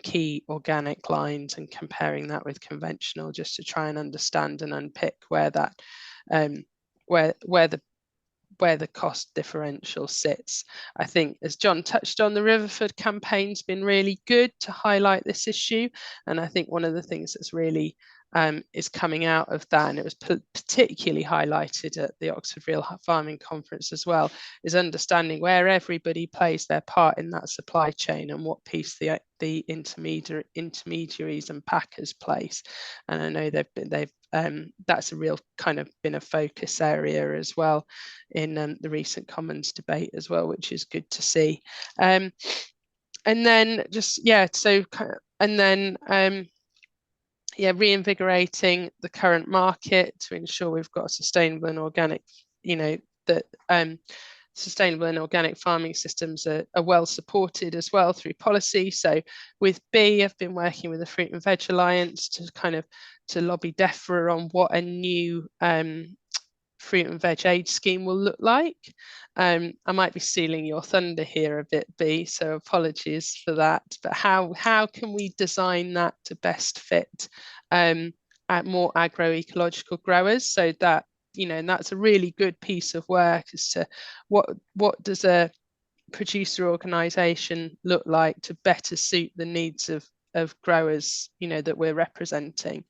key organic lines and comparing that with conventional, just to try and understand and unpick where that where the cost differential sits. I think, as John touched on, the Riverford campaign's been really good to highlight this issue, and I think one of the things that's really is coming out of that, and it was particularly highlighted at the Oxford Real Farming Conference as well, is understanding where everybody plays their part in that supply chain and what piece the intermediaries and packers place. And I know that's a real kind of been a focus area as well in the recent Commons debate as well, which is good to see. And then reinvigorating the current market to ensure we've got a sustainable and organic, sustainable and organic farming systems are well supported as well through policy. So with B, I've been working with the Fruit and Veg Alliance to lobby DEFRA on what a new fruit and veg aid scheme will look like. I might be stealing your thunder here a bit, B, so apologies for that. But how can we design that to best fit at more agroecological growers, so that, and that's a really good piece of work as to what does a producer organisation look like to better suit the needs of growers, that we're representing.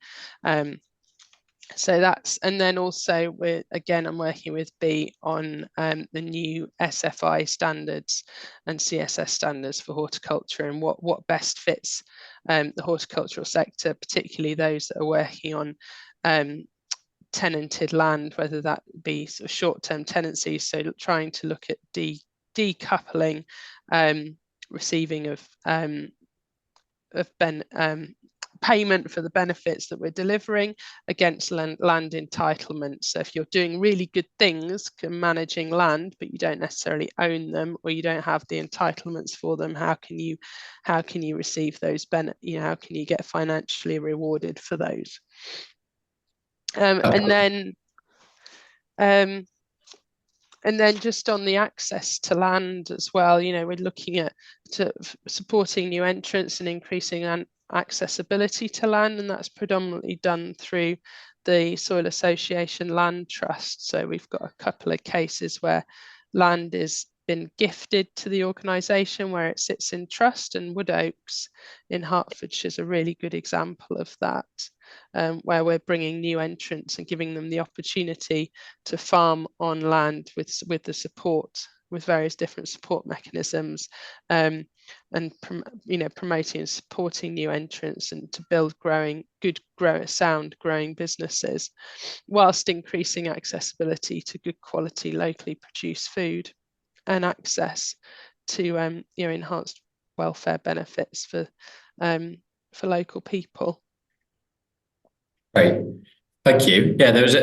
So that's, and then also I'm working with B on the new SFI standards and CSS standards for horticulture, and what best fits the horticultural sector, particularly those that are working on tenanted land, whether that be sort of short-term tenancies, so trying to look at decoupling receiving of payment for the benefits that we're delivering against land entitlement. So if you're doing really good things managing land, but you don't necessarily own them, or you don't have the entitlements for them, how can you receive those how can you get financially rewarded for those? And then just on the access to land as well, you know, we're looking at supporting new entrants and increasing accessibility to land, and that's predominantly done through the Soil Association Land Trust. So we've got a couple of cases where land is been gifted to the organisation where it sits in trust, and Wood Oaks in Hertfordshire is a really good example of that, where we're bringing new entrants and giving them the opportunity to farm on land with the support, with various different support mechanisms, and promoting and supporting new entrants and to build sound growing businesses, whilst increasing accessibility to good quality locally produced food and access to enhanced welfare benefits for local people. Great, thank you. Yeah, there's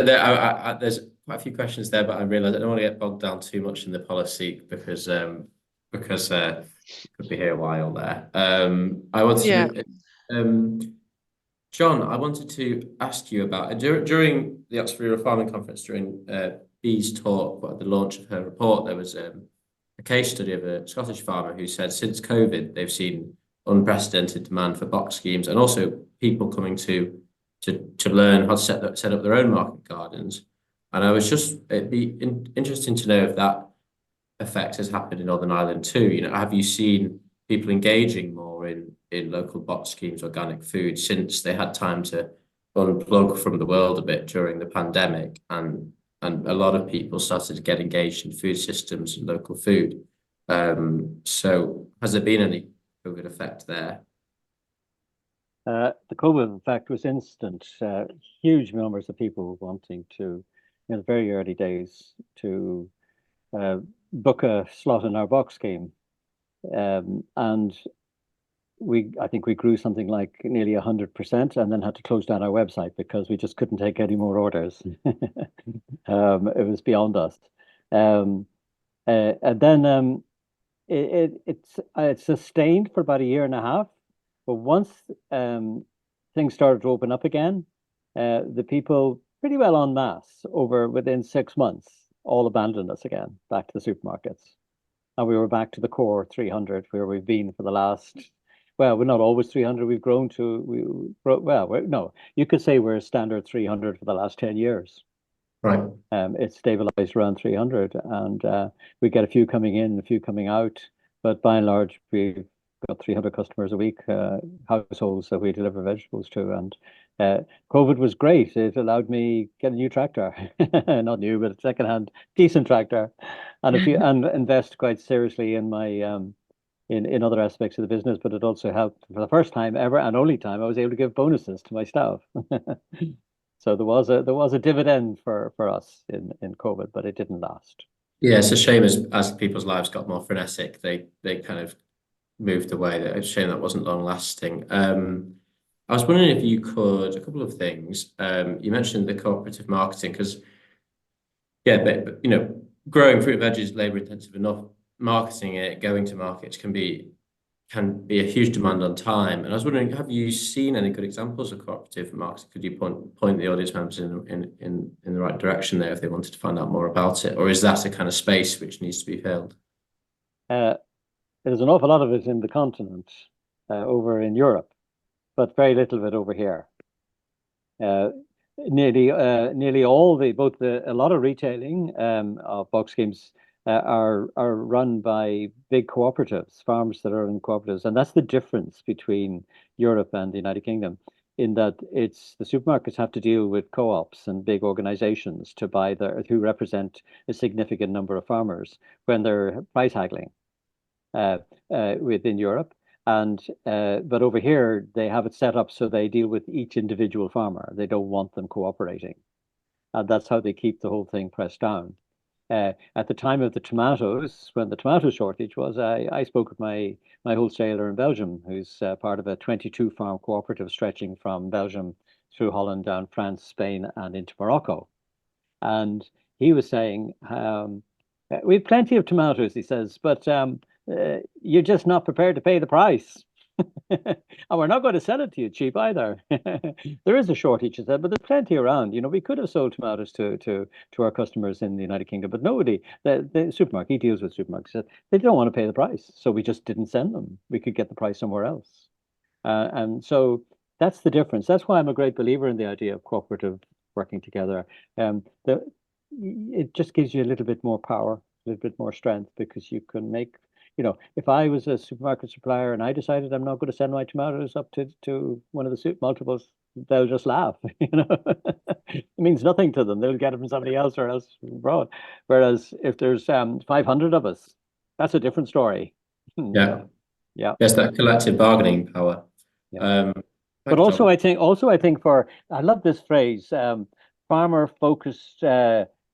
quite a few questions there, but I realise I don't want to get bogged down too much in the policy because could be here a while there. I want to. John, I wanted to ask you about during the Oxford Rural Farming Conference, during Bee's talk at the launch of her report, there was a case study of a Scottish farmer who said since COVID they've seen unprecedented demand for box schemes, and also people coming to learn how to set up their own market gardens. And it'd be interesting to know if that effect has happened in Northern Ireland too. You know, have you seen people engaging more in local box schemes, organic food, since they had time to unplug from the world a bit during the pandemic, and a lot of people started to get engaged in food systems and local food. So has there been any COVID effect there? The COVID effect was instant. Huge numbers of people wanting to, in the very early days, to book a slot in our box scheme. And I think we grew something like nearly 100%, and then had to close down our website because we just couldn't take any more orders. It was beyond us. And then it sustained for about a year and a half. But once things started to open up again, the people pretty well en masse within 6 months all abandoned us again, back to the supermarkets. And we were back to the core 300 where we've been for the last, well, we're not always 300. We've grown to, no, you could say we're a standard 300 for the last 10 years. Right. It's stabilized around 300, and we get a few coming in, a few coming out. But by and large, we've got 300 customers a week, households that we deliver vegetables to. And COVID was great. It allowed me get a new tractor, not new, but a secondhand, decent tractor, and invest quite seriously in my in other aspects of the business. But it also helped, for the first time ever and only time, I was able to give bonuses to my staff. So there was a dividend for us in COVID, but it didn't last. Yeah, it's a shame as people's lives got more frenetic, they kind of moved away. It's a shame that wasn't long lasting. I was wondering if you could, a couple of things. You mentioned the cooperative marketing, because but you know, growing fruit and veg is labor intensive enough. Marketing it, going to markets can be a huge demand on time. And I was wondering, have you seen any good examples of cooperative marketing? Could you point the audience members in the right direction there if they wanted to find out more about it, or is that a kind of space which needs to be filled? There's an awful lot of it in the continent, over in Europe, but very little of it over here. Nearly all a lot of retailing of box schemes are run by big cooperatives, farms that are in cooperatives, and that's the difference between Europe and the United Kingdom, in that it's the supermarkets have to deal with co-ops and big organizations to buy who represent a significant number of farmers when they're price haggling within Europe. And but over here they have it set up so they deal with each individual farmer. They don't want them cooperating, and that's how they keep the whole thing pressed down. At the time of the tomatoes, when the tomato shortage was, I spoke with my wholesaler in Belgium, who's part of a 22 farm cooperative stretching from Belgium through Holland, down France, Spain, and into Morocco. And he was saying, we have plenty of tomatoes, he says, but you're just not prepared to pay the price. And we're not going to sell it to you cheap either. There is a shortage, but there's plenty around. We could have sold tomatoes to our customers in the United Kingdom, but nobody, the supermarket, he deals with supermarkets, said they don't want to pay the price. So we just didn't send them. We could get the price somewhere else. And so that's the difference. That's why I'm a great believer in the idea of cooperative working together. It just gives you a little bit more power, a little bit more strength, because you can make, if I was a supermarket supplier and I decided I'm not going to send my tomatoes up to one of the soup multiples, they'll just laugh. It means nothing to them. They'll get it from somebody else or else abroad. Whereas if there's 500 of us, that's a different story. Yeah. Yeah. There's that collective bargaining power. Yeah. But also, I think I love this phrase, farmer focused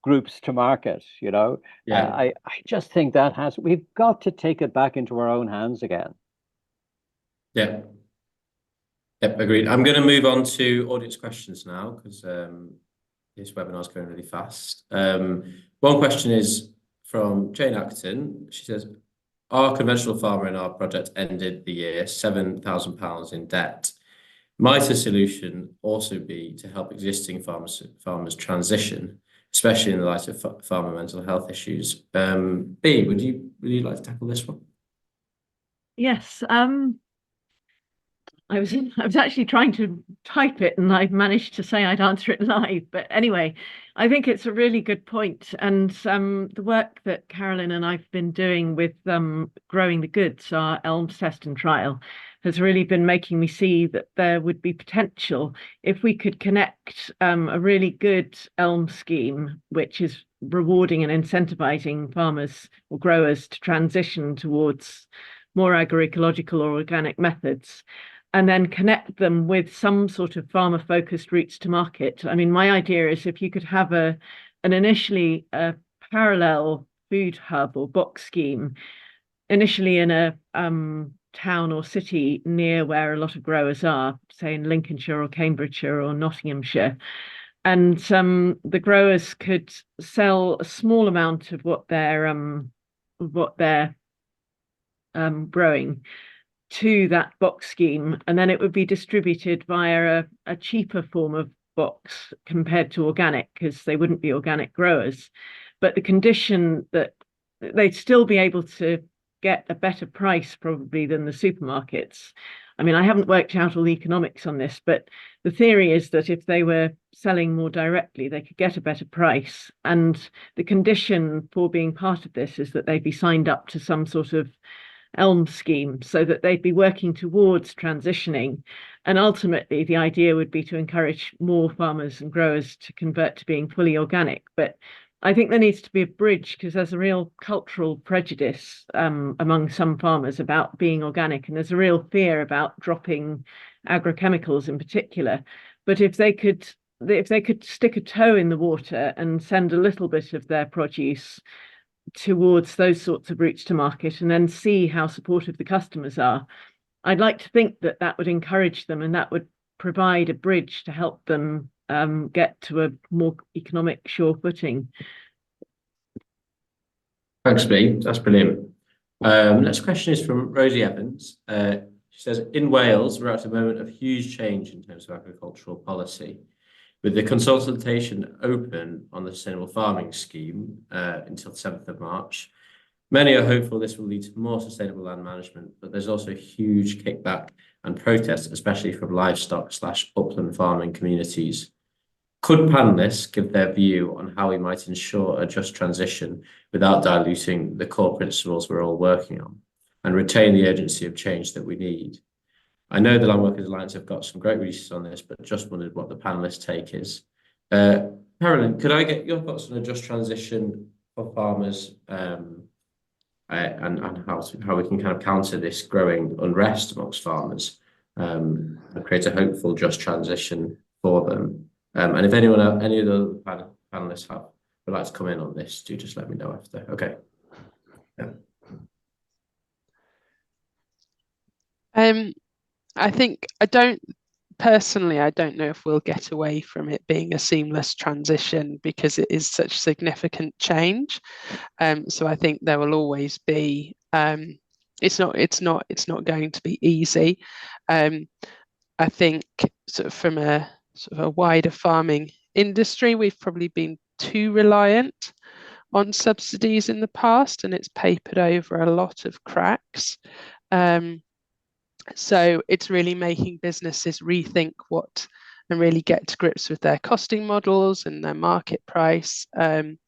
groups to market, Yeah. I just think we've got to take it back into our own hands again. Yeah. Yep, agreed. I'm going to move on to audience questions now, because this webinar is going really fast. One question is from Jane Acton. She says, our conventional farmer in our project ended the year £7,000 in debt. Might a solution also be to help existing farmers transition, especially in the light of farmer mental health issues? B, would you like to tackle this one? Yes. I was actually trying to type it, and I managed to say I'd answer it live. But anyway, I think it's a really good point. And the work that Carolyn and I've been doing with growing the goods, our elms test and trial, has really been making me see that there would be potential if we could connect a really good elm scheme, which is rewarding and incentivizing farmers or growers to transition towards more agroecological or organic methods, and then connect them with some sort of farmer-focused routes to market. I mean, my idea is if you could have initially a parallel food hub or box scheme, initially in a town or city near where a lot of growers are, say in Lincolnshire or Cambridgeshire or Nottinghamshire, and the growers could sell a small amount of what they're growing to that box scheme, and then it would be distributed via a cheaper form of box compared to organic, because they wouldn't be organic growers, but the condition that they'd still be able to get a better price probably than the supermarkets. I mean, I haven't worked out all the economics on this, but the theory is that if they were selling more directly, they could get a better price. And the condition for being part of this is that they'd be signed up to some sort of elm scheme, so that they'd be working towards transitioning. And ultimately, the idea would be to encourage more farmers and growers to convert to being fully organic. But I think there needs to be a bridge, because there's a real cultural prejudice among some farmers about being organic, and there's a real fear about dropping agrochemicals in particular. But if they could stick a toe in the water and send a little bit of their produce towards those sorts of routes to market, and then see how supportive the customers are, I'd like to think that would encourage them, and that would provide a bridge to help them get to a more economic sure footing. Thanks, Bea. That's brilliant. Next question is from Rosie Evans. She says, in Wales, we're at a moment of huge change in terms of agricultural policy. With the consultation open on the Sustainable Farming Scheme until the 7th of March, many are hopeful this will lead to more sustainable land management, but there's also huge kickback and protest, especially from livestock/upland farming communities. Could panelists give their view on how we might ensure a just transition without diluting the core principles we're all working on, and retain the urgency of change that we need? I know the Landworkers Alliance have got some great research on this, but just wondered what the panelists' take is. Carolyn, could I get your thoughts on a just transition for farmers, and how we can kind of counter this growing unrest amongst farmers, and create a hopeful just transition for them? And if any of the panelists would like to come in on this, do just let me know after. Okay. Yeah. I think I don't know if we'll get away from it being a seamless transition, because it is such significant change. So I think there will always be it's not going to be easy. I think sort of from a sort of a wider farming industry, we've probably been too reliant on subsidies in the past, and it's papered over a lot of cracks. So it's really making businesses rethink what and really get to grips with their costing models and their market price and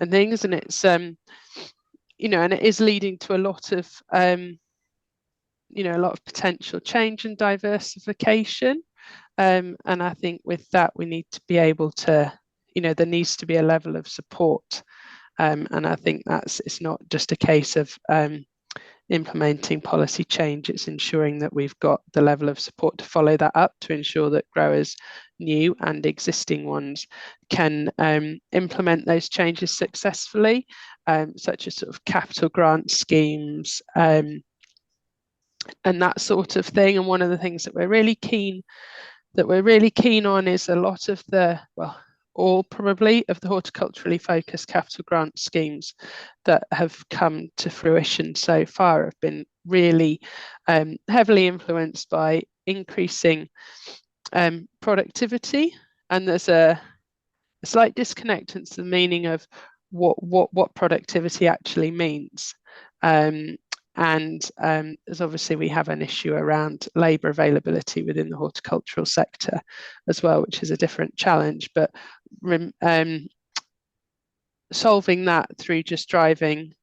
things. And it's you know, and it is leading to a lot of you know, a lot of potential change and diversification. And I think with that, we need to be able to, you know, there needs to be a level of support. And I think it's not just a case of implementing policy change, it's ensuring that we've got the level of support to follow that up, to ensure that growers, new and existing ones, can implement those changes successfully, such as sort of capital grant schemes and that sort of thing. And one of the things that we're really keen on is a lot of the, well, all probably of the horticulturally focused capital grant schemes that have come to fruition so far have been really heavily influenced by increasing productivity. And there's a slight disconnect into the meaning of what productivity actually means. As obviously we have an issue around labour availability within the horticultural sector as well, which is a different challenge. But solving that through just driving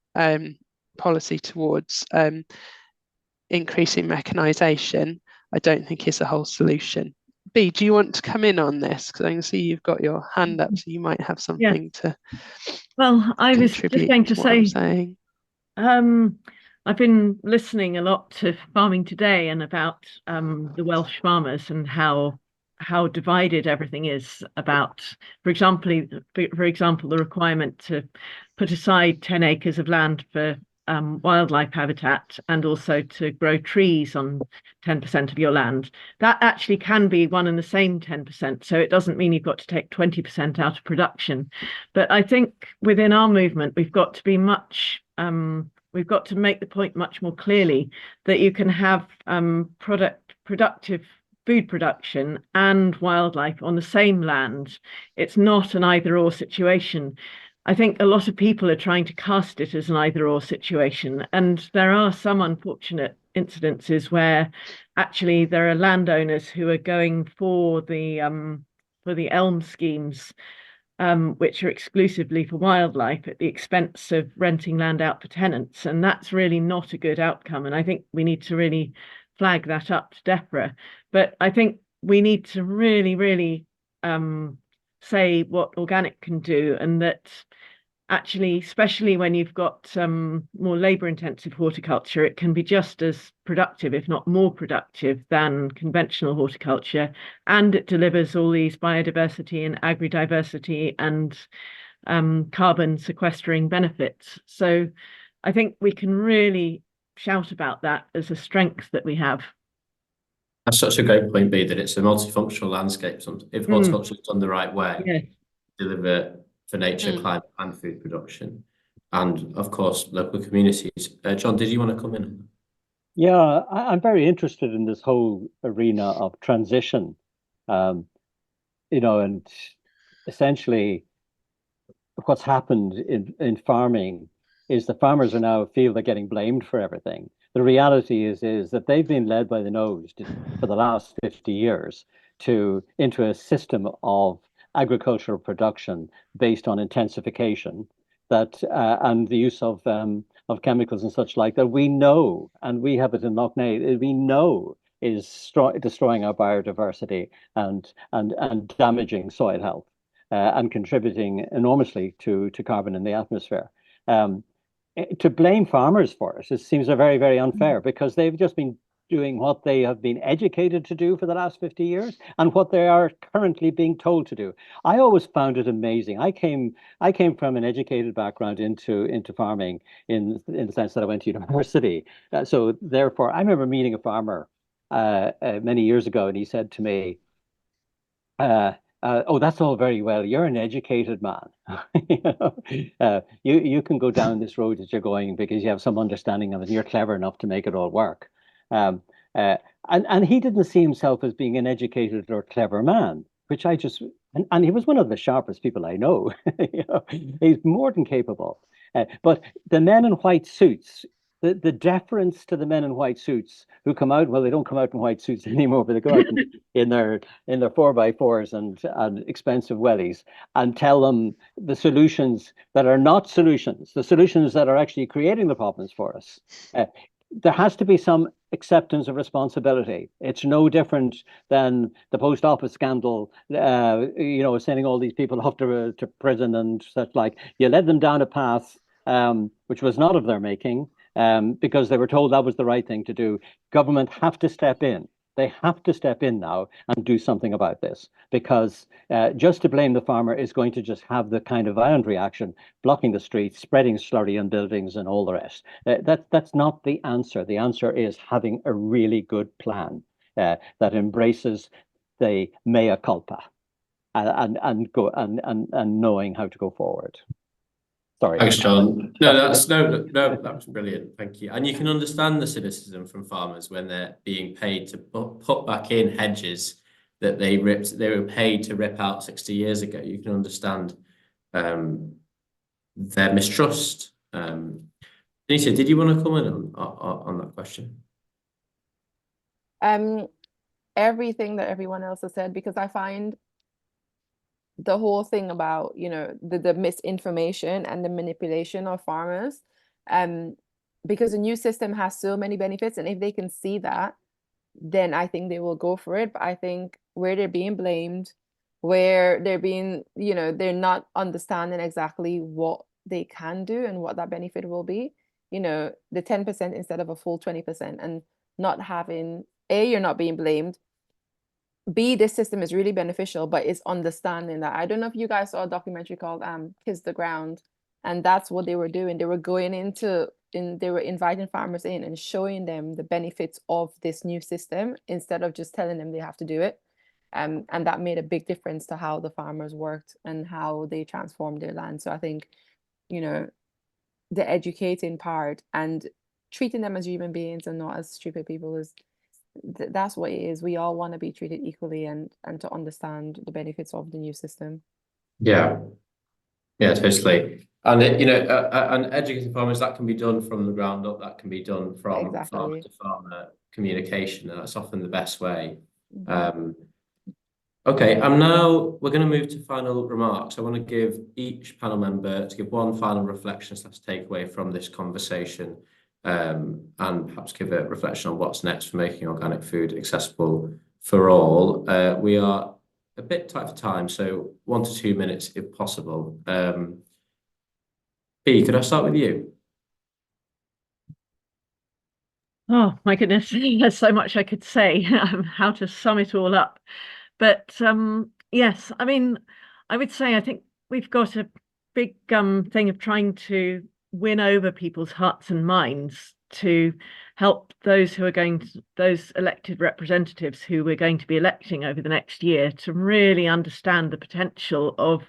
policy towards increasing mechanisation, I don't think is a whole solution. B, do you want to come in on this? Because I can see you've got your hand up, so you might have something to. Well, I was just going to say, I've been listening a lot to Farming Today and about the Welsh farmers and how divided everything is about, for example, the requirement to put aside 10 acres of land for wildlife habitat and also to grow trees on 10% of your land. That actually can be one and the same 10%. So it doesn't mean you've got to take 20% out of production. But I think within our movement, we've got to be we've got to make the point much more clearly that you can have productive food production and wildlife on the same land. It's not an either-or situation. I think a lot of people are trying to cast it as an either-or situation, and there are some unfortunate incidences where actually there are landowners who are going for the elm schemes, which are exclusively for wildlife at the expense of renting land out for tenants. And that's really not a good outcome. And I think we need to really flag that up to DEFRA. But I think we need to really, really say what organic can do, and that actually, especially when you've got more labour-intensive horticulture, it can be just as productive, if not more productive, than conventional horticulture. And it delivers all these biodiversity and agri-diversity and carbon sequestering benefits. So I think we can really shout about that as a strength that we have. That's such a great point, B, that it's a multifunctional landscape. If horticulture is done the right way, deliver for nature, climate and food production, and of course local communities. John, did you want to come in? Yeah, I'm very interested in this whole arena of transition, you know, and essentially what's happened in farming is the farmers are now feel they're getting blamed for everything. The reality is that they've been led by the nose for the last 50 years into a system of agricultural production based on intensification that and the use of chemicals and such like that we know, and we have it in Loughnane, we know is destroying our biodiversity and damaging soil health and contributing enormously to carbon in the atmosphere. To blame farmers for it seems very, very unfair, because they've just been doing what they have been educated to do for the last 50 years and what they are currently being told to do. I always found it amazing. I came from an educated background into farming in the sense that I went to university. So therefore, I remember meeting a farmer many years ago, and he said to me, oh, that's all very well. You're an educated man. You can go down this road that you're going because you have some understanding of it. And you're clever enough to make it all work. And he didn't see himself as being an educated or clever man, which I just, and he was one of the sharpest people I know. He's more than capable. But the men in white suits, the deference to the men in white suits who come out, well, they don't come out in white suits anymore, but they go out in their 4x4s and expensive wellies and tell them the solutions that are not solutions, the solutions that are actually creating the problems for us. There has to be some acceptance of responsibility. It's no different than the post office scandal, sending all these people off to prison and such like. You led them down a path which was not of their making, because they were told that was the right thing to do. Government have to step in. They have to step in now and do something about this, because just to blame the farmer is going to just have the kind of violent reaction, blocking the streets, spreading slurry on buildings and all the rest. That's not the answer. The answer is having a really good plan that embraces the mea culpa and knowing how to go forward. Sorry. Thanks, John. No, that was brilliant. Thank you. And you can understand the cynicism from farmers when they're being paid to put back in hedges that they were paid to rip out 60 years ago. You can understand their mistrust. Tenesia, did you want to comment on that question? Everything that everyone else has said, because I find the whole thing about, the misinformation and the manipulation of farmers, because the new system has so many benefits, and if they can see that, then I think they will go for it. But I think where they're being blamed, where they're being, they're not understanding exactly what they can do and what that benefit will be, the 10% instead of a full 20%, and not having, you're not being blamed, B, this system is really beneficial, but it's understanding that. I don't know if you guys saw a documentary called Kiss the Ground, and that's what they were doing. They were going they were inviting farmers in and showing them the benefits of this new system instead of just telling them they have to do it. And that made a big difference to how the farmers worked and how they transformed their land. So I think, the educating part and treating them as human beings and not as stupid people is, that's what it is. We all want to be treated equally and to understand the benefits of the new system. Yeah, totally. And and educating farmers, that can be done from the ground up. That can be done from farmer to farmer communication, and that's often the best way. Okay, we're going to move to final remarks. I want to give each panel member to give one final reflection / takeaway from this conversation. And perhaps give a reflection on what's next for making organic food accessible for all. We are a bit tight for time, so 1 to 2 minutes if possible. B, could I start with you? Oh my goodness, there's so much I could say, how to sum it all up. But yes, I mean, I would say I think we've got a big thing of trying to win over people's hearts and minds to help those those elected representatives who we're going to be electing over the next year to really understand the potential of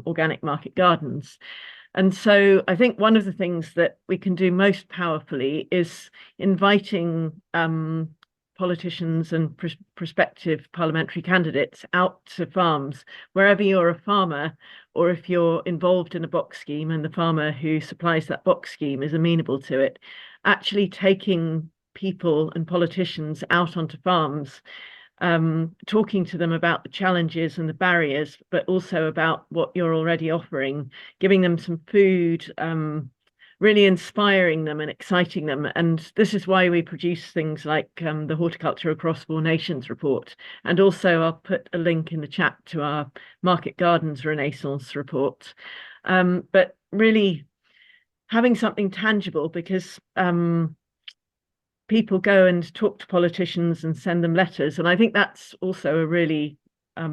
organic market gardens. And so I think one of the things that we can do most powerfully is inviting politicians and prospective parliamentary candidates out to farms, wherever you're a farmer, or if you're involved in a box scheme and the farmer who supplies that box scheme is amenable to it, actually taking people and politicians out onto farms, talking to them about the challenges and the barriers, but also about what you're already offering, giving them some food, really inspiring them and exciting them. And this is why we produce things like the Horticulture Across 4 Nations report. And also I'll put a link in the chat to our Market Gardens Renaissance report. But really having something tangible, because people go and talk to politicians and send them letters. And I think that's also a really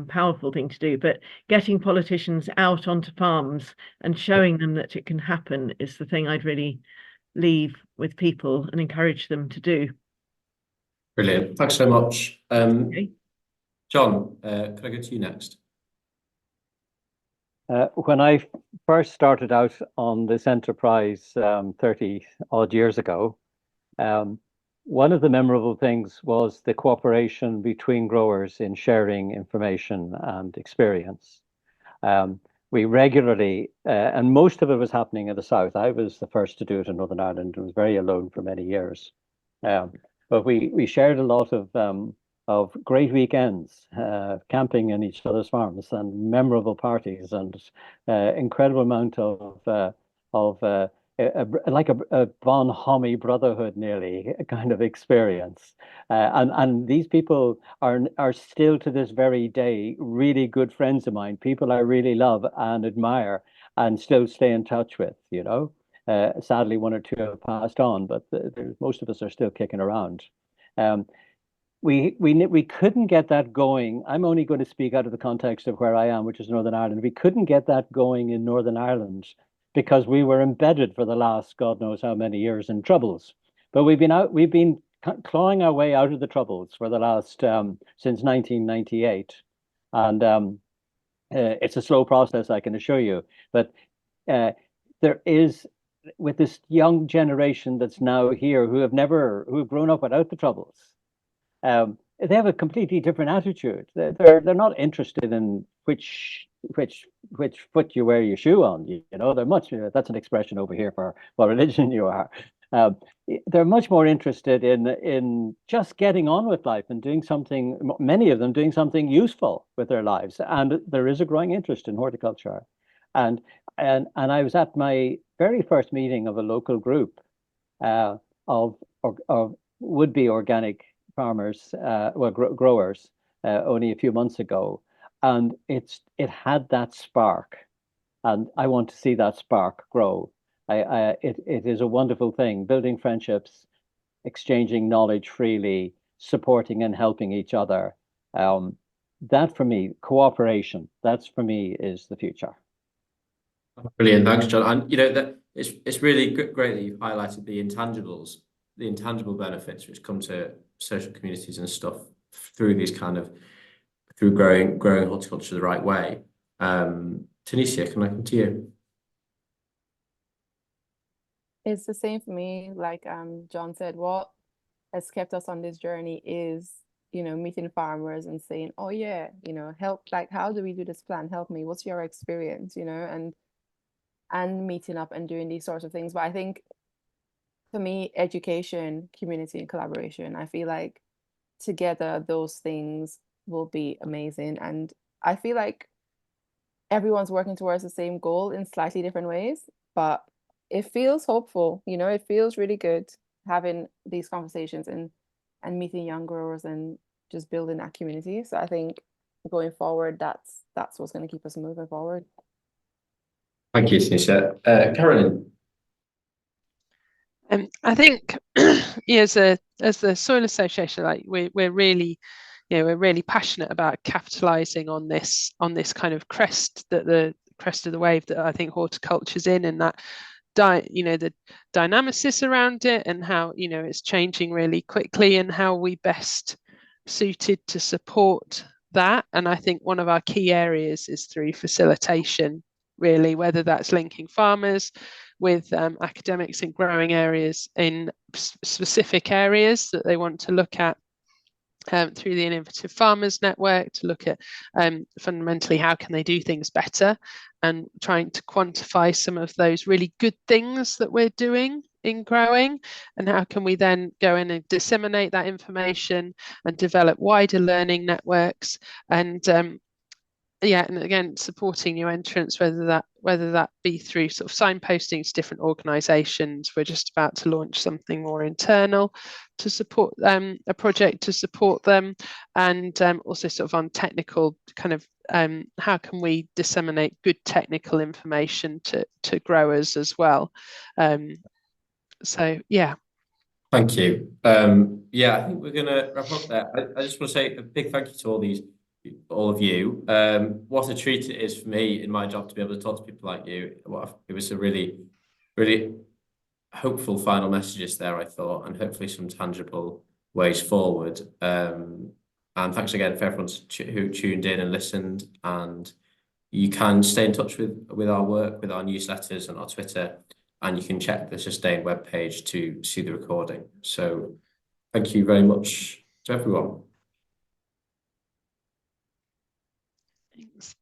powerful thing to do, but getting politicians out onto farms and showing them that it can happen is the thing I'd really leave with people and encourage them to do. Brilliant. Thanks so much. Okay. John, could I go to you next? When I first started out on this enterprise 30 odd years ago, one of the memorable things was the cooperation between growers in sharing information and experience. We regularly, and most of it was happening in the south. I was the first to do it in Northern Ireland and was very alone for many years. But we shared a lot of great weekends, camping in each other's farms and memorable parties and incredible amount of like a Von Hommy brotherhood, nearly a kind of experience. And these people are still to this very day really good friends of mine, people I really love and admire and still stay in touch with, you know. Sadly, one or two have passed on, but most of us are still kicking around. We couldn't get that going. I'm only going to speak out of the context of where I am, which is Northern Ireland. We couldn't get that going in Northern Ireland because we were embedded for the last God knows how many years in troubles. But we've been clawing our way out of the troubles for the last since 1998, and it's a slow process, I can assure you. But there is, with this young generation that's now here who have grown up without the troubles. They have a completely different attitude. They're not interested in which foot you wear your shoe on. You know, they're much. That's an expression over here for what religion you are. They're much more interested in just getting on with life and doing something. Many of them doing something useful with their lives, and there is a growing interest in horticulture. And I was at my very first meeting of a local group of would-be organic farmers, growers, only a few months ago, and it had that spark, and I want to see that spark grow. It is a wonderful thing, building friendships, exchanging knowledge freely, supporting and helping each other. That for me, cooperation. That's for me is the future. Brilliant, thanks, John. And you know that it's really great that you've highlighted the intangibles, the intangible benefits which come to social communities and stuff through these through growing horticulture the right way. Tenesia, can I come to you? It's the same for me. Like John said, what has kept us on this journey is, you know, meeting farmers and saying, oh yeah, you know, help, like, how do we do this plan? Help me. What's your experience? You know, and meeting up and doing these sorts of things. But I think for me, education, community, and collaboration, I feel like together those things will be amazing. And I feel like everyone's working towards the same goal in slightly different ways, but it feels hopeful. You know, it feels really good having these conversations and meeting young growers and just building that community. So I think going forward, that's what's going to keep us moving forward. Thank you, Tenesia. Carolyn. I think as the Soil Association, like we're really, you know, we're really passionate about capitalising on this kind of crest of the wave that I think horticulture's in, and that you know, the dynamics around it and how, you know, it's changing really quickly and how we best suited to support that. And I think one of our key areas is through facilitation, really, whether that's linking farmers with academics in growing areas in specific areas that they want to look at, through the Innovative Farmers Network, to look at fundamentally how can they do things better, and trying to quantify some of those really good things that we're doing in growing, and how can we then go in and disseminate that information and develop wider learning networks, and yeah, and again, supporting new entrants, whether that be through sort of signposting to different organisations. We're just about to launch something more internal to support a project to support them, and also sort of on technical kind of how can we disseminate good technical information to growers as well. So yeah. Thank you. Yeah, I think we're going to wrap up there. I just want to say a big thank you to all of you. What a treat it is for me in my job to be able to talk to people like you. It was a really, really hopeful final messages there, I thought, and hopefully some tangible ways forward. And thanks again for everyone who tuned in and listened. And You can stay in touch with our work, with our newsletters and our Twitter, and you can check the Sustain webpage to see the recording. So thank you very much to everyone. Thanks.